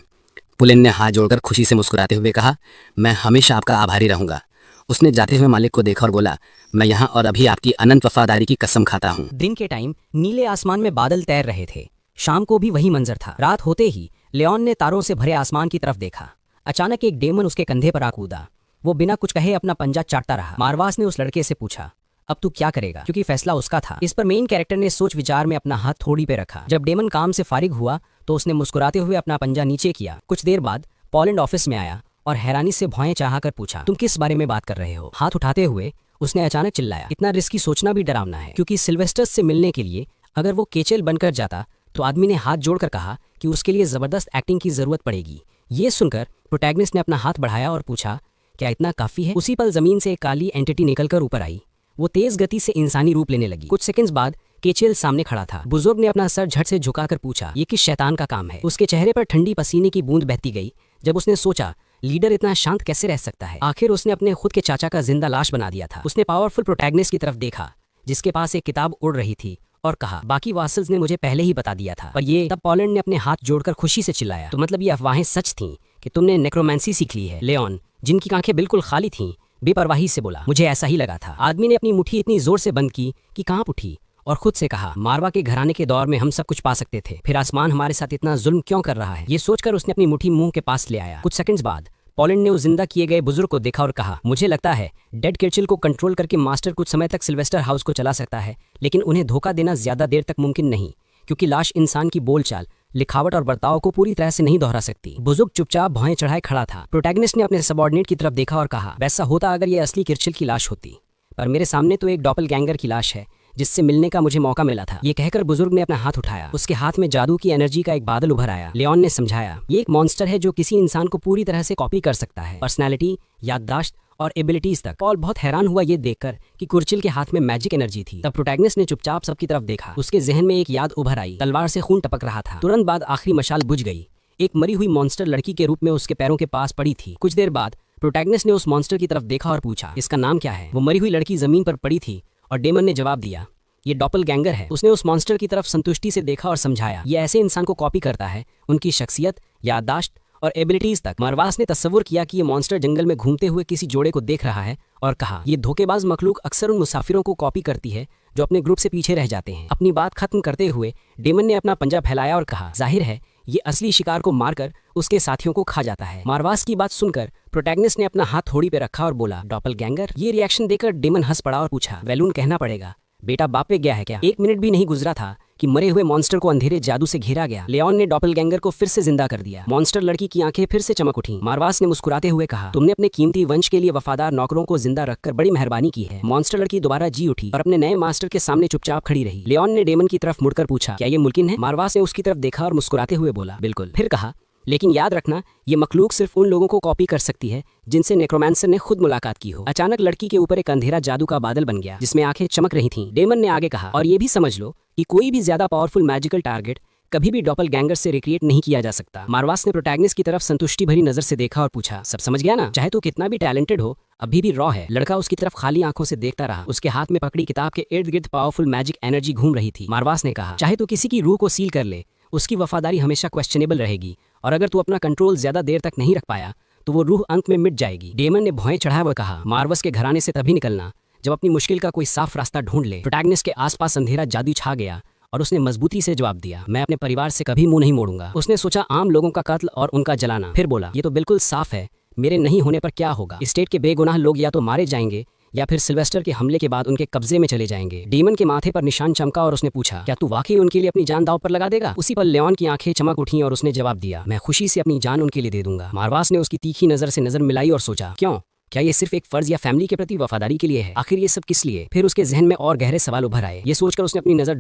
पुलिन ने हाथ जोड़कर खुशी से मुस्कुराते हुए कहा, मैं हमेशा आपका आभारी रहूंगा। उसने जाते हुए मालिक को देखा और बोला, मैं यहाँ और अभी आपकी अनंत वफादारी की कसम खाता हूँ। दिन के टाइम नीले आसमान में बादल तैर रहे थे। शाम को भी वही मंजर था। रात होते ही लियोन ने तारों से भरे आसमान की तरफ देखा। अचानक एक डेमन उसके कंधे पर आ कूदा। वो बिना कुछ कहे अपना पंजा चाटता रहा। मारवास ने उस लड़के से पूछा, अब तू क्या करेगा? क्योंकि फैसला उसका था। इस पर मेन कैरेक्टर ने सोच विचार में अपना हाथ थोड़ी पे रखा। जब डेमन काम से फारिग हुआ तो उसने मुस्कुराते हुए अपना पंजा नीचे किया। कुछ देर बाद पोलैंड ऑफिस में आया और हैरानी से भौएं चाहकर पूछा, तुम किस बारे में बात कर रहे हो? हाथ उठाते हुए उसने अचानक चिल्लाया, इतना रिस्की सोचना भी डरावना है, क्योंकि सिल्वेस्टर्स से मिलने के लिए अगर वो केचेल बनकर जाता तो आदमी ने हाथ जोड़कर कहा कि उसके लिए जबरदस्त एक्टिंग की जरूरत पड़ेगी। ये सुनकर प्रोटैगनिस्ट ने अपना हाथ बढ़ाया और पूछा, क्या इतना काफी है? उसी पल जमीन से एक काली एंटिटी निकलकर ऊपर आई। वो तेज गति से इंसानी रूप लेने लगी। कुछ सेकंड्स बाद केचेल सामने खड़ा था। बुजुर्ग ने अपना सर झट से झुकाकर पूछा, ये किस शैतान का काम है? उसके चेहरे पर ठंडी पसीने की बूंद बहती गई जब उसने सोचा लीडर इतना शांत कैसे रह सकता है? आखिर उसने अपने खुद के चाचा का जिंदा लाश बना दिया था। उसने पावरफुल प्रोटैगनिस्ट की तरफ देखा जिसके पास एक किताब उड़ रही थी और कहा, बाकी वासल्स ने मुझे पहले ही बता दिया था। पर ये तब पोलैंड ने अपने हाथ जोड़कर खुशी से चिल्लाया, तो मतलब ये अफवाहें सच थीं कि तुमने नेक्रोमेंसी सीख ली है? लेओन, जिनकी आंखें बिल्कुल खाली थीं, बेपरवाही से बोला, मुझे ऐसा ही लगा था। आदमी ने अपनी मुट्ठी इतनी जोर से बंद की कि कांप उठी और खुद से कहा, मारवा के घराने के दौर में हम सब कुछ पा सकते थे, फिर आसमान हमारे साथ इतना जुल्म क्यों कर रहा है? ये सोचकर उसने अपनी मुट्ठी मुंह के पास ले आया। कुछ सेकंड्स बाद पोलैंड ने उस जिंदा किए गए बुजुर्ग को देखा और कहा, मुझे लगता है डेड किर्चिल को कंट्रोल करके मास्टर कुछ समय तक सिल्वेस्टर हाउस को चला सकता है, लेकिन उन्हें धोखा देना ज्यादा देर तक मुमकिन नहीं, क्योंकि लाश इंसान की बोलचाल, लिखावट और बर्ताव को पूरी तरह से नहीं दोहरा सकती। बुजुर्ग चुपचाप भौहें चढ़ाए खड़ा था। प्रोटैगनिस्ट ने अपने सबऑर्डिनेट की तरफ देखा और कहा, वैसा होता अगर ये असली किर्चिल की लाश होती, पर मेरे सामने तो एक डॉपलगैंगर की लाश है जिससे मिलने का मुझे मौका मिला था। ये कहकर बुजुर्ग ने अपना हाथ उठाया। उसके हाथ में जादू की एनर्जी का एक बादल उभर आया। लियोन ने समझाया, ये एक मॉन्स्टर है जो किसी इंसान को पूरी तरह से कॉपी कर सकता है, पर्सनैलिटी, याददाश्त और एबिलिटीज तक। पॉल बहुत हैरान हुआ ये देखकर कि कुर्चिल के हाथ में मैजिक एनर्जी थी। तब प्रोटैगनिस्ट ने चुपचाप सबकी तरफ देखा। उसके जहन में एक याद उभर आई। तलवार से खून टपक रहा था। तुरंत बाद आखिरी मशाल बुझ गई। एक मरी हुई मॉन्स्टर लड़की के रूप में उसके पैरों के पास पड़ी थी। कुछ देर बाद प्रोटैगनिस्ट ने उस मॉन्स्टर की तरफ देखा और पूछा, इसका नाम क्या है? वो मरी हुई लड़की जमीन पर पड़ी थी और डेमन ने जवाब दिया, ये डॉपलगैंगर है। उसने उस मॉन्स्टर की तरफ संतुष्टि से देखा और समझाया, ये ऐसे इंसान को कॉपी करता है, उनकी शख्सियत, याददाश्त और एबिलिटीज तक। मारवास ने तस्वुर किया कि ये मॉन्स्टर जंगल में घूमते हुए किसी जोड़े को देख रहा है और कहा, ये धोखेबाज मखलूक अक्सर उन मुसाफिरों को कॉपी करती है जो अपने ग्रुप से पीछे रह जाते हैं। अपनी बात खत्म करते हुए डेमन ने अपना पंजा फैलाया और कहा, जाहिर है ये असली शिकार को मारकर उसके साथियों को खा जाता है। मारवास की बात सुनकर प्रोटैगनिस्ट ने अपना हाथ थोड़ी पे रखा और बोला, डॉपलगैंगर? ये रिएक्शन देकर डेमन हंस पड़ा और पूछा, वैलून कहना पड़ेगा, बेटा बाप पे गया है क्या? 1 मिनट भी नहीं गुजरा था कि मरे हुए मॉन्स्टर को अंधेरे जादू से घेरा गया। लियोन ने डॉपलगैंगर को फिर से जिंदा कर दिया। मॉन्स्टर लड़की की आंखें फिर से चमक उठी। मारवास ने मुस्कुराते हुए कहा, तुमने अपने कीमती वंश के लिए वफादार नौकरों को जिंदा रखकर बड़ी मेहरबानी की है। मॉन्स्टर लड़की दोबारा जी उठी और अपने नए मास्टर के सामने चुपचाप खड़ी रही। लियोन ने डेमन की तरफ मुड़कर पूछा, क्या ये मुमकिन है? मारवास ने उसकी तरफ देखा और मुस्कुराते हुए बोला, बिल्कुल। फिर कहा, लेकिन याद रखना, ये मखलूक सिर्फ उन लोगों को कॉपी कर सकती है जिनसे नेक्रोमांसर ने खुद मुलाकात की हो। अचानक लड़की के ऊपर एक अंधेरा जादू का बादल बन गया जिसमें आंखें चमक रही थीं। डेमन ने आगे कहा, और ये भी समझ लो कि कोई भी ज्यादा पावरफुल मैजिकल टारगेट कभी भी डॉपलगैंगर से रिक्रिएट नहीं किया जा सकता। मारवास ने प्रोटैगनिस्ट की तरफ संतुष्टि भरी नजर से देखा और पूछा, सब समझ गया ना? चाहे तो कितना भी टैलेंटेड हो, अभी भी रॉ है। लड़का उसकी तरफ खाली आंखों से देखता रहा। उसके हाथ में पकड़ी किताब के इर्द गिर्द पावरफुल मैजिक एनर्जी घूम रही थी। मारवास ने कहा, चाहे तो किसी की रूह को सील कर ले, उसकी वफादारी हमेशा क्वेश्चनेबल रहेगी, और अगर तू अपना कंट्रोल ज्यादा देर तक नहीं रख पाया तो वो रूह अंत में मिट जाएगी। डेमन ने भौहें चढ़ाए हुए कहा, मारवस के घराने से तभी निकलना जब अपनी मुश्किल का कोई साफ रास्ता ढूंढ ले। प्रोटैगनिस्ट के आसपास अंधेरा जादू छा गया और उसने मजबूती से जवाब दिया, मैं अपने परिवार से कभी मुंह नहीं मोड़ूंगा। उसने सोचा आम लोगों का कत्ल और उनका जलाना, फिर बोला, ये तो बिल्कुल साफ है, मेरे नहीं होने पर क्या होगा? स्टेट के बेगुनाह लोग या तो मारे जाएंगे या फिर सिल्वेस्टर के हमले के बाद उनके कब्जे में चले जाएंगे। डेमन के माथे पर निशान चमका और उसने पूछा, क्या तू वाकई उनके लिए अपनी जान दांव पर लगा देगा? उसी पर लियोन की आंखें चमक उठी और उसने जवाब दिया, मैं खुशी से अपनी जान उनके लिए दे दूंगा। मारवास ने उसकी तीखी नजर से नजर मिलाई और सोचा, क्यों? क्या ये सिर्फ एक फर्ज या फैमिली के प्रति वफादारी के लिए है? आखिर ये सब किस लिए? फिर उसके जहन में और गहरे सवाल उभर आए। ये सोचकर उसने अपनी नजर